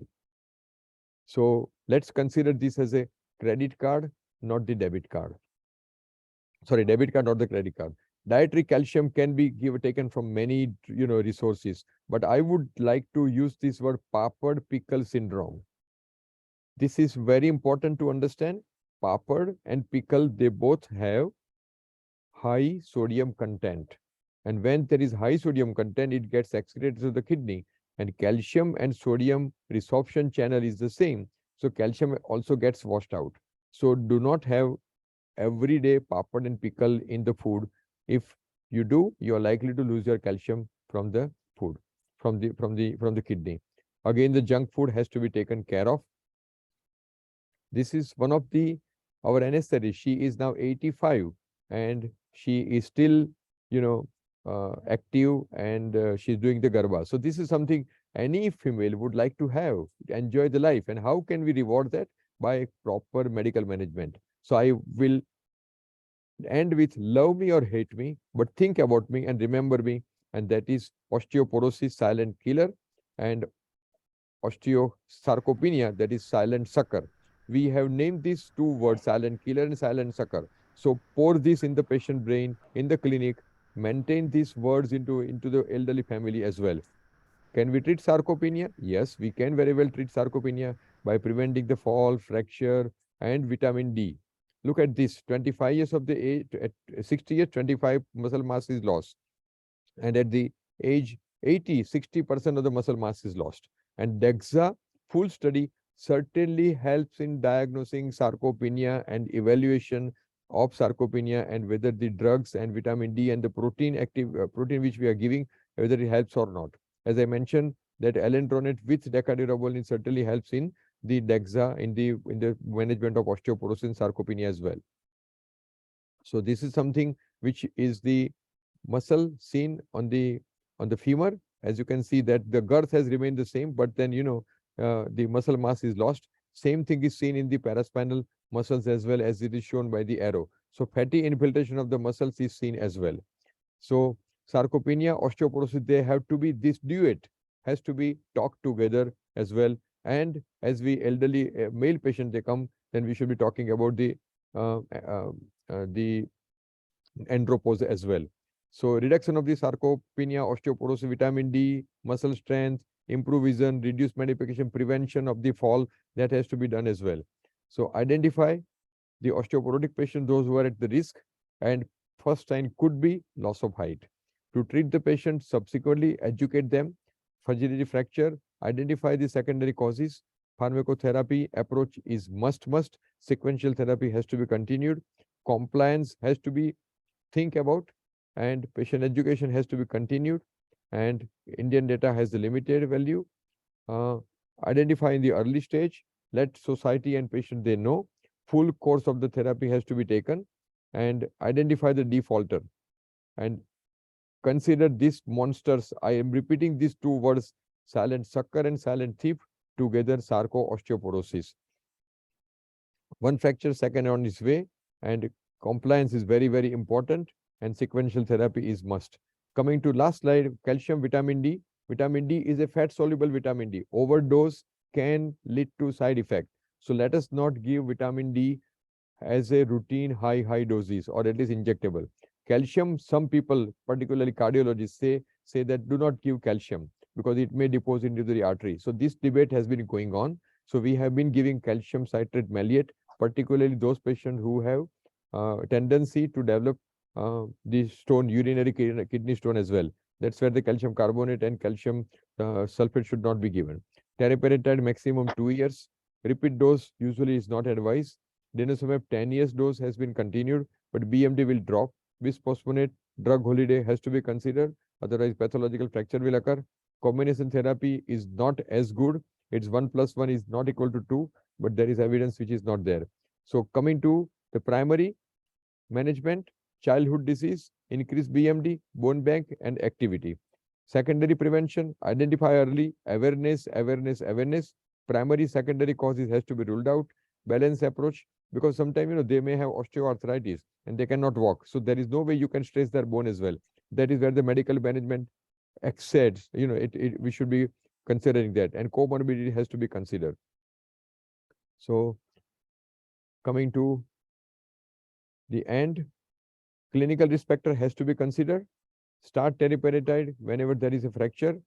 So let's consider this as a credit card, not the debit card. Sorry, debit card, not the credit card. Dietary calcium can be taken from many resources, but I would like to use this word papad pickle syndrome. This is very important to understand. Papad and pickle, they both have high sodium content. And when there is high sodium content, it gets excreted to the kidney. And calcium and sodium resorption channel is the same. So calcium also gets washed out. So do not have everyday papad and pickle in the food. If you do, you are likely to lose your calcium from the food, from the kidney. Again, the junk food has to be taken care of. This is one of our ancestors. She is now 85 and she is still, active, and she's doing the garba. So this is something any female would like to have, enjoy the life. And how can we reward that? By proper medical management. So I will end with love me or hate me, but think about me and remember me. And that is osteoporosis, silent killer, and osteosarcopenia, that is silent sucker. We have named these two words, silent killer and silent sucker. So pour this in the patient brain, in the clinic, maintain these words into the elderly family as well. Can we treat sarcopenia? Yes, we can very well treat sarcopenia by preventing the fall, fracture, and vitamin D. Look at this, 25 years of the age, at 60 years, 25 muscle mass is lost. And at the age 80, 60% of the muscle mass is lost. And DEXA full study certainly helps in diagnosing sarcopenia and evaluation of sarcopenia, and whether the drugs and vitamin D and the protein which we are giving, whether it helps or not. As I mentioned, that alendronate with decadurabolin certainly helps in the DEXA in the management of osteoporosis and sarcopenia as well. So this is something which is the muscle seen on the femur. As you can see that the girth has remained the same, but then the muscle mass is lost. Same thing is seen in the paraspinal muscles as well, as it is shown by the arrow. So fatty infiltration of the muscles is seen as well. So sarcopenia, osteoporosis, they have to be, this duet has to be talked together as well. And as we elderly male patient they come, then we should be talking about the andropause as well. So reduction of the sarcopenia, osteoporosis, vitamin D, muscle strength, improve vision, reduce magnification, prevention of the fall, that has to be done as well. So identify the osteoporotic patient, those who are at the risk, and first sign could be loss of height. To treat the patient, subsequently educate them, fragility fracture, identify the secondary causes, pharmacotherapy approach is must, sequential therapy has to be continued, compliance has to be think about, and patient education has to be continued, and Indian data has the limited value. Identify in the early stage, let society and patient they know, full course of the therapy has to be taken, and identify the defaulter, and consider these monsters. I am repeating these two words, silent sucker and silent thief, together sarco-osteoporosis. One fracture, second on its way, and compliance is very, very important, and sequential therapy is must. Coming to last slide, calcium, vitamin D. Vitamin D is a fat-soluble vitamin D. Overdose can lead to side effect. So let us not give vitamin D as a routine high doses, or at least injectable. Calcium, some people, particularly cardiologists, say that do not give calcium because it may deposit into the artery. So this debate has been going on. So we have been giving calcium citrate maleate, particularly those patients who have tendency to develop the stone, urinary kidney stone as well. That's where the calcium carbonate and calcium sulfate should not be given. Teriparatide maximum 2 years. Repeat dose usually is not advised. Denosumab 10 years dose has been continued, but BMD will drop. Bisphosphonate drug holiday has to be considered, otherwise pathological fracture will occur. Combination therapy is not as good. It's 1 + 1 is not equal to 2, but there is evidence which is not there. So coming to the primary management, childhood disease, increase BMD, bone bank, and activity. Secondary prevention, identify early, awareness. Primary, secondary causes has to be ruled out. Balance approach, because sometimes they may have osteoarthritis and they cannot walk. So there is no way you can stress their bone as well. That is where the medical management exceeds. We should be considering that, and comorbidity has to be considered. So coming to the end, clinical risk factor has to be considered. Start teriparatide whenever there is a fracture.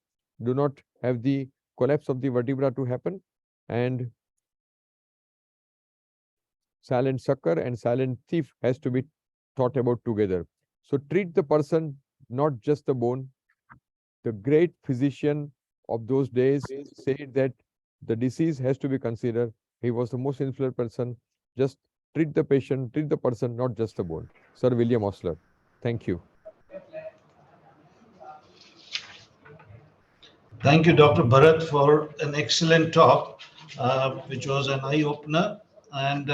Do not have the collapse of the vertebra to happen. And silent sucker and silent thief has to be thought about together. So treat the person, not just the bone. The great physician of those days said that the disease has to be considered. He was the most influential person. Just treat the patient, treat the person, not just the bone. Sir William Osler. Thank you. Thank you, Dr. Bharat, for an excellent talk, which was an eye-opener. And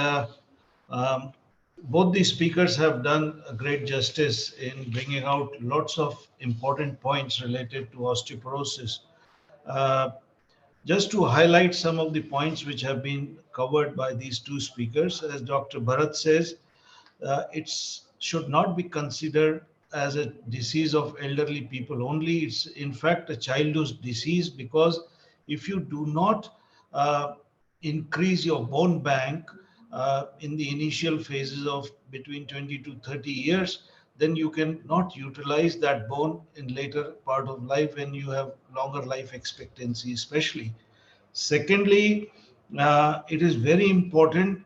both these speakers have done a great justice in bringing out lots of important points related to osteoporosis. Just to highlight some of the points which have been covered by these two speakers, as Dr. Bharat says, it should not be considered as a disease of elderly people only. It's in fact a childhood disease, because if you do not increase your bone bank in the initial phases of between 20 to 30 years, then you can not utilize that bone in later part of life when you have longer life expectancy especially. Secondly, it is very important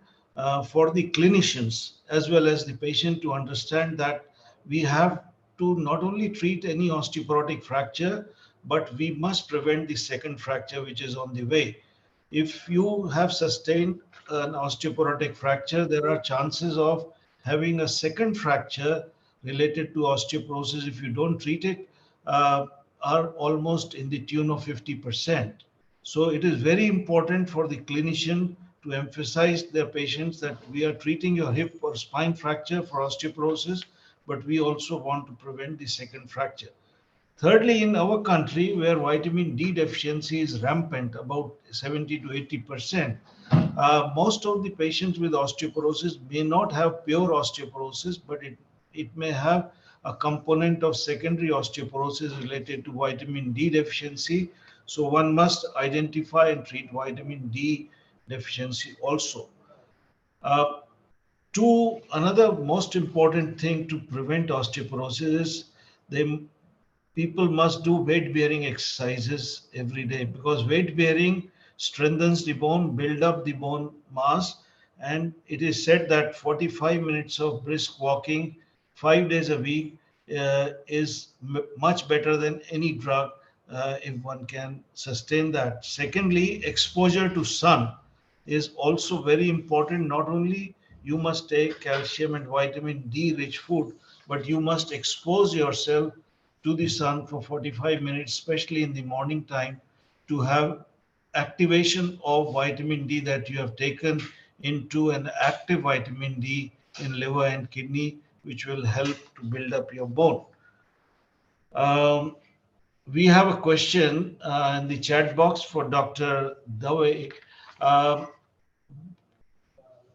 for the clinicians as well as the patient to understand that we have to not only treat any osteoporotic fracture, but we must prevent the second fracture which is on the way. If you have sustained an osteoporotic fracture, there are chances of having a second fracture related to osteoporosis, if you don't treat it, are almost in the tune of 50%. So it is very important for the clinician to emphasize their patients that we are treating your hip or spine fracture for osteoporosis, but we also want to prevent the second fracture. Thirdly, in our country, where vitamin D deficiency is rampant, about 70 to 80%, most of the patients with osteoporosis may not have pure osteoporosis, but it may have a component of secondary osteoporosis related to vitamin D deficiency. So one must identify and treat vitamin D deficiency also. Uh, Another most important thing to prevent osteoporosis is they people must do weight bearing exercises every day, because weight bearing strengthens the bone, build up the bone mass, and it is said that 45 minutes of brisk walking 5 days a week is much better than any drug if one can sustain that. Secondly, exposure to sun is also very important. Not only you must take calcium and vitamin D rich food, but you must expose yourself to the sun for 45 minutes, especially in the morning time, to have activation of vitamin D that you have taken into an active vitamin D in liver and kidney, which will help to build up your bone. Um, we have a question in the chat box for Dr. Dave. Um,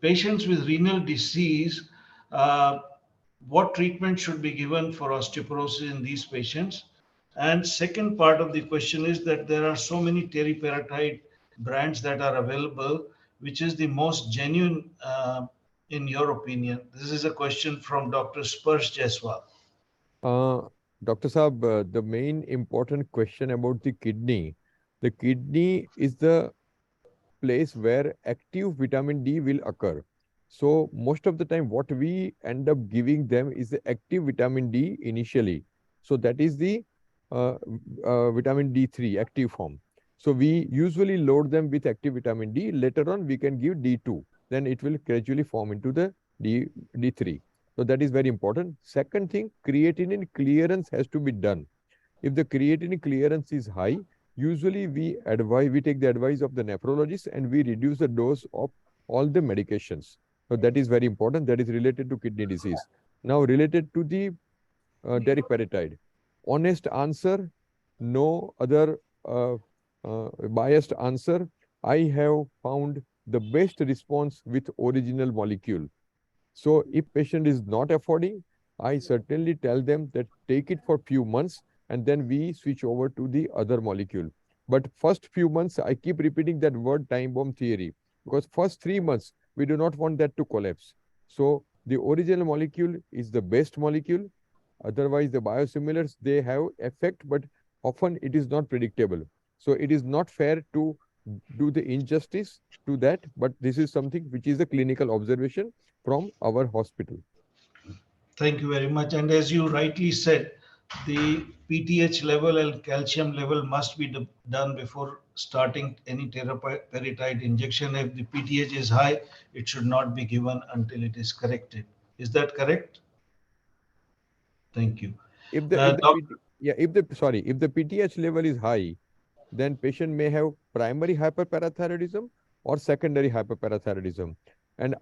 Patients with renal disease, what treatment should be given for osteoporosis in these patients? And second part of the question is that there are so many teriparatide brands that are available. Which is the most genuine in your opinion? This is a question from Dr. Spursh Jaiswal. Dr. Saab, the main important question about the kidney is the place where active vitamin D will occur. So most of the time what we end up giving them is the active vitamin D initially. So that is the vitamin D3 active form. So we usually load them with active vitamin D. Later on we can give D2. Then it will gradually form into the D3. So that is very important. Second thing, creatinine clearance has to be done. If the creatinine clearance is high, usually we take the advice of the nephrologist and we reduce the dose of all the medications. So that is very important. That is related to kidney disease. Now related to the teriparatide. Honest answer, no other biased answer. I have found the best response with original molecule. So if patient is not affording, I certainly tell them that take it for few months and then we switch over to the other molecule. But first few months, I keep repeating that word time bomb theory, because first 3 months, we do not want that to collapse. So the original molecule is the best molecule. Otherwise, the biosimilars, they have effect, but often it is not predictable. So it is not fair to do the injustice to that, but this is something which is a clinical observation from our hospital. Thank you very much. And as you rightly said, the PTH level and calcium level must be done before starting any teriparatide injection. If the PTH is high, it should not be given until it is corrected. Is that correct? Thank you. If the PTH level is high, then patient may have primary hyperparathyroidism or secondary hyperparathyroidism. And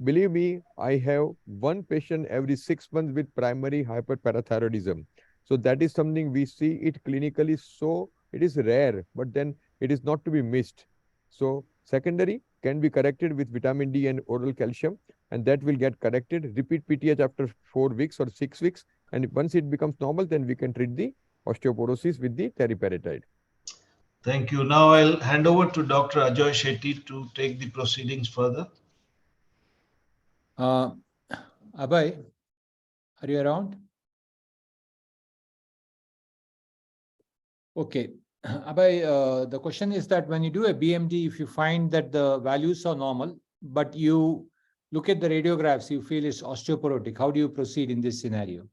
believe me, I have one patient every 6 months with primary hyperparathyroidism. So that is something we see it clinically. So it is rare, but then it is not to be missed. So secondary can be corrected with vitamin D and oral calcium, and that will get corrected. Repeat PTH after 4 weeks or 6 weeks. And once it becomes normal, then we can treat the osteoporosis with the teriparatide. Thank you. Now I'll hand over to Dr. Ajoy Shetty to take the proceedings further. Abhay, are you around? Okay. Abhay, the question is that when you do a BMD, if you find that the values are normal, but you look at the radiographs, you feel it's osteoporotic, how do you proceed in this scenario?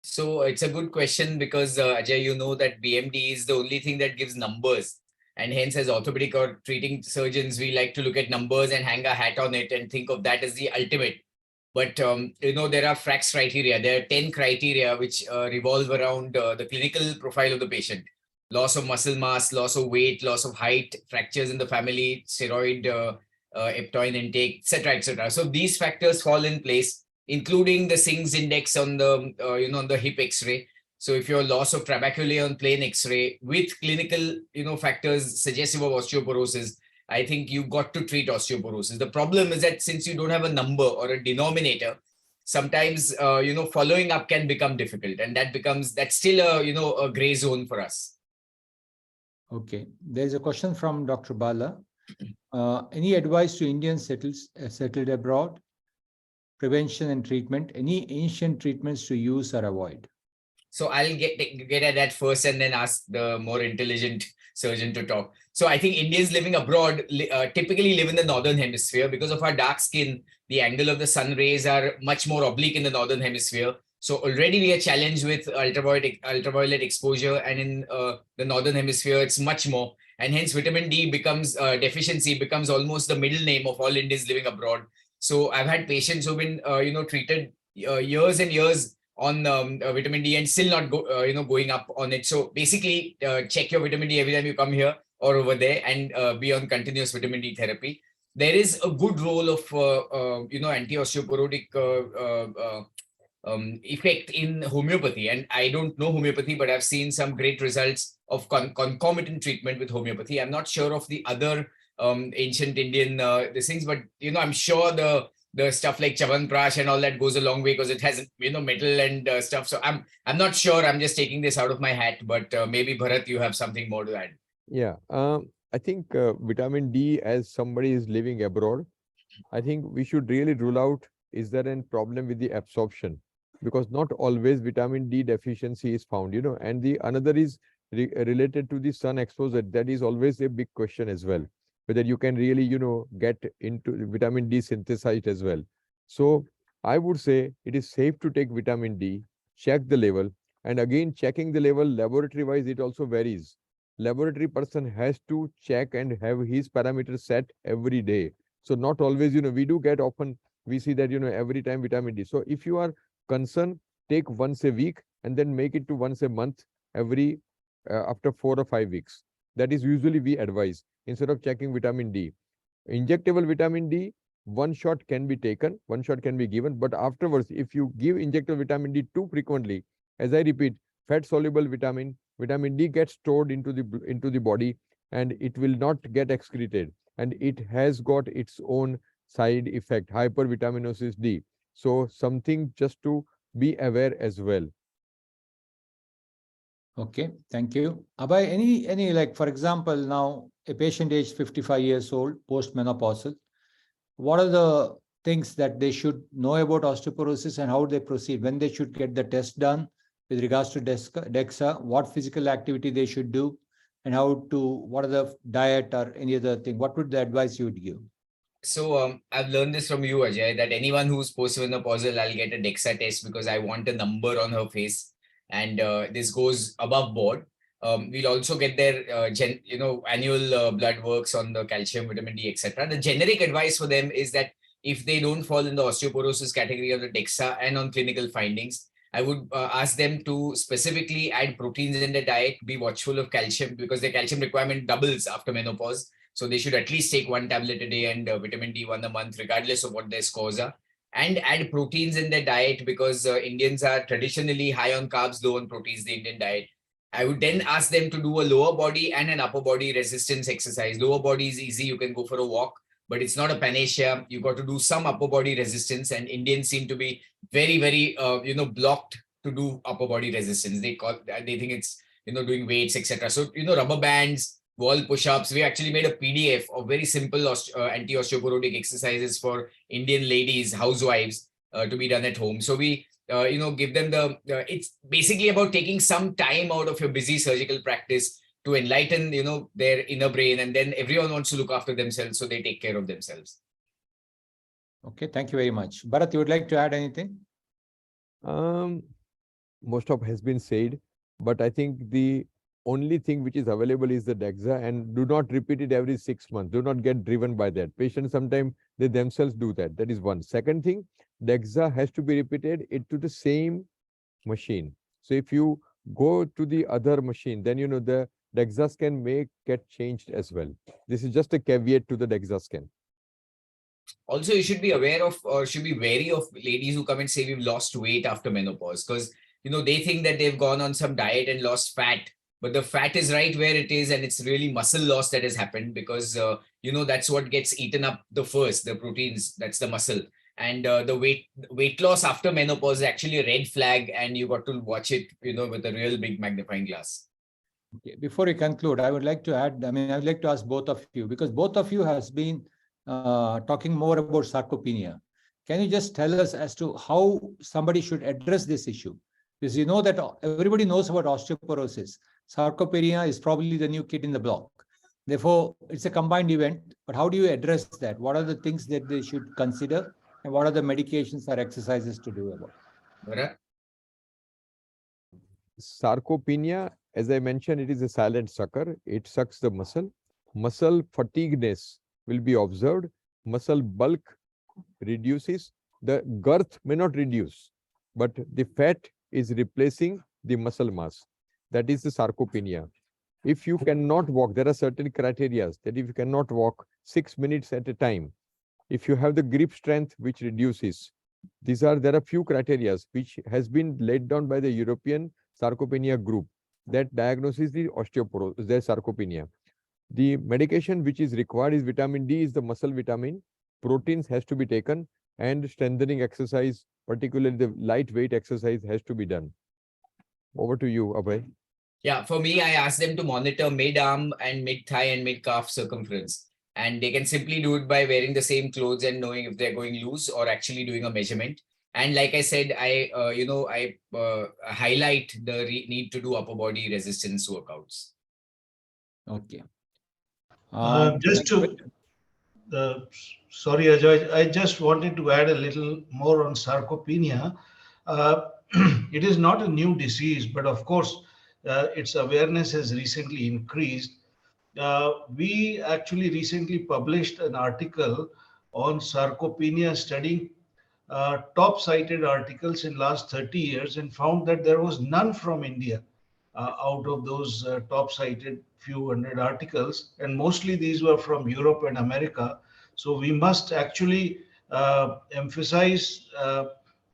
So it's a good question because Ajay, you know that BMD is the only thing that gives numbers. And hence, as orthopedic or treating surgeons, we like to look at numbers and hang a hat on it and think of that as the ultimate. But, you know, there are FRAX criteria. There are 10 criteria which revolve around the clinical profile of the patient. Loss of muscle mass, loss of weight, loss of height, fractures in the family, steroid, eptoin intake, etc., etc. So these factors fall in place. including the Singh's index on the, on the hip X-ray. So if your loss of trabeculae on plain X-ray with clinical, factors suggestive of osteoporosis, I think you've got to treat osteoporosis. The problem is that since you don't have a number or a denominator, sometimes, following up can become difficult, and that's still a gray zone for us. Okay, there's a question from Dr. Bala. Any advice to Indians settled abroad? Prevention and treatment. Any ancient treatments to use or avoid? So I'll get at that first and then ask the more intelligent surgeon to talk. So I think Indians living abroad typically live in the northern hemisphere because of our dark skin. The angle of the sun rays are much more oblique in the northern hemisphere. So already we are challenged with ultraviolet exposure, and in the northern hemisphere it's much more. And hence vitamin D deficiency becomes almost the middle name of all Indians living abroad. So I've had patients who've been treated years and years on vitamin D and still not going up on it. So basically check your vitamin D every time you come here or over there, and be on continuous vitamin D therapy. There is a good role of anti-osteoporotic effect in homeopathy, and I don't know homeopathy, but I've seen some great results of concomitant treatment with homeopathy. I'm not sure of the other ancient Indian these things, but I'm sure the stuff like Chavanprash and all that goes a long way because it has metal and stuff. So I'm not sure. I'm just taking this out of my hat, but maybe Bharat, you have something more to add. Yeah, I think vitamin D, as somebody is living abroad, I think we should really rule out, is there a problem with the absorption? Because not always vitamin D deficiency is found, and the another is related to the sun exposure. That is always a big question as well, whether you can really, get into vitamin D synthesized as well. So I would say it is safe to take vitamin D, check the level, and again, checking the level laboratory wise, it also varies. Laboratory person has to check and have his parameters set every day. So not always, we do get often, we see that, every time vitamin D. So if you are concerned, take once a week and then make it to once a month every after 4 or 5 weeks. That is usually we advise instead of checking vitamin D. Injectable vitamin D, one shot can be taken, one shot can be given, but afterwards, if you give injectable vitamin D too frequently, as I repeat, fat soluble vitamin D gets stored into the body and it will not get excreted, and it has got its own side effect, hypervitaminosis D. So something just to be aware as well. Okay, thank you. Abhay, any like, for example, now a patient aged 55 years old, postmenopausal, what are the things that they should know about osteoporosis and how they proceed, when they should get the test done with regards to DEXA, what physical activity they should do, and what are the diet or any other thing? What would the advice you would give? So I've learned this from you, Ajay, that anyone who's postmenopausal, I'll get a DEXA test because I want a number on her face, and this goes above board. We'll also get their annual blood works on the calcium, vitamin D, etc. The generic advice for them is that if they don't fall in the osteoporosis category of the DEXA and on clinical findings, I would ask them to specifically add proteins in their diet, be watchful of calcium because their calcium requirement doubles after menopause. So they should at least take 1 tablet a day and vitamin D 1 a month, regardless of what their scores are. And add proteins in their diet because Indians are traditionally high on carbs, low on proteins, the Indian diet. I would then ask them to do a lower body and an upper body resistance exercise. Lower body is easy. You can go for a walk, but it's not a panacea. You got to do some upper body resistance, and Indians seem to be very, very, blocked to do upper body resistance. They think it's, doing weights, etc. So, rubber bands, wall push-ups. We actually made a PDF of very simple anti-osteoporotic exercises for Indian ladies, housewives, to be done at home. So we, give them it's basically about taking some time out of your busy surgical practice to enlighten, their inner brain, and then everyone wants to look after themselves, so they take care of themselves. Okay, thank you very much. Bharat, you would like to add anything? Most of has been said, but I think the only thing which is available is the DEXA, and do not repeat it every 6 months. Do not get driven by that. Patients sometimes they themselves do that. That is one. Second thing, DEXA has to be repeated to the same machine. So if you go to the other machine, then the DEXA scan may get changed as well. This is just a caveat to the DEXA scan. also you should be aware of, or should be wary of, ladies who come and say we've lost weight after menopause, because they think that they've gone on some diet and lost fat, but the fat is right where it is, and it's really muscle loss that has happened, because that's what gets eaten up the first, the proteins, that's the muscle. And the weight loss after menopause is actually a red flag, and you got to watch it with a real big magnifying glass. Okay. Before we conclude, I would like to add, I would like to ask both of you, because both of you has been talking more about sarcopenia. Can you just tell us as to how somebody should address this issue? Because you know that everybody knows about osteoporosis. Sarcopenia is probably the new kid in the block. Therefore, it's a combined event. But how do you address that? What are the things that they should consider? And what are the medications or exercises to do about it? Sarcopenia, as I mentioned, it is a silent sucker. It sucks the muscle. Muscle fatigueness will be observed. Muscle bulk reduces. The girth may not reduce, but the fat is replacing the muscle mass. That is the sarcopenia. If you cannot walk, there are certain criteria that if you cannot walk 6 minutes at a time, if you have the grip strength which reduces, there are few criteria which has been laid down by the European sarcopenia group that diagnoses the osteoporosis, the sarcopenia. The medication which is required is vitamin D, is the muscle vitamin. Proteins has to be taken, and strengthening exercise, particularly the lightweight exercise, has to be done. Over to you, Abhay. Yeah, for me, I ask them to monitor mid-arm and mid-thigh and mid-calf circumference. And they can simply do it by wearing the same clothes and knowing if they're going loose or actually doing a measurement. And like I said, I highlight the need to do upper body resistance workouts. Okay. Sorry, Ajay, I just wanted to add a little more on sarcopenia. It is not a new disease, but of course, its awareness has recently increased. We actually recently published an article on sarcopenia, studying top cited articles in last 30 years, and found that there was none from India out of those top cited few hundred articles, and mostly these were from Europe and America. So we must actually emphasize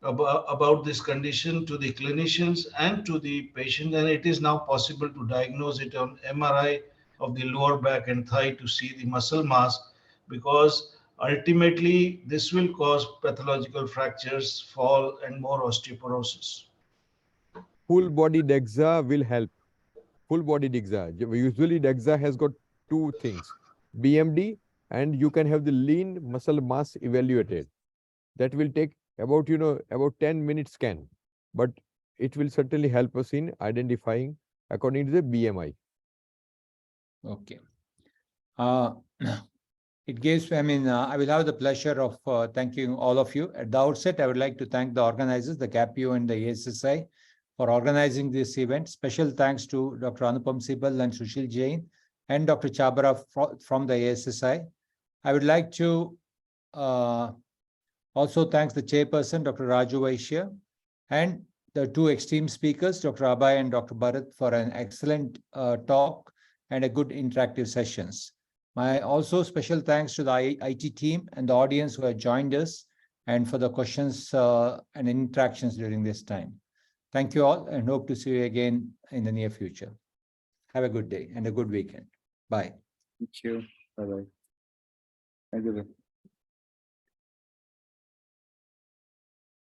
about this condition to the clinicians and to the patient, and it is now possible to diagnose it on MRI of the lower back and thigh to see the muscle mass, because ultimately this will cause pathological fractures, fall, and more osteoporosis. Full body DEXA will help. Full body DEXA. Usually DEXA has got two things, BMD, and you can have the lean muscle mass evaluated. That will take about 10 minute scan, but it will certainly help us in identifying according to the BMI. Okay. It gives, I will have the pleasure of thanking all of you. At the outset, I would like to thank the organizers, the GAPU and the ASSI, for organizing this event. Special thanks to Dr. Anupam Sibal and Sushil Jain and Dr. Chabra from the ASSI. I would like to also thank the chairperson, Dr. Raju Vaishya, and the two esteemed speakers, Dr. Abhay and Dr. Bharat, for an excellent talk and a good interactive sessions. My also special thanks to the IT team and the audience who have joined us and for the questions and interactions during this time. Thank you all, and hope to see you again in the near future. Have a good day and a good weekend. Bye. Thank you. Bye-bye. Thank you.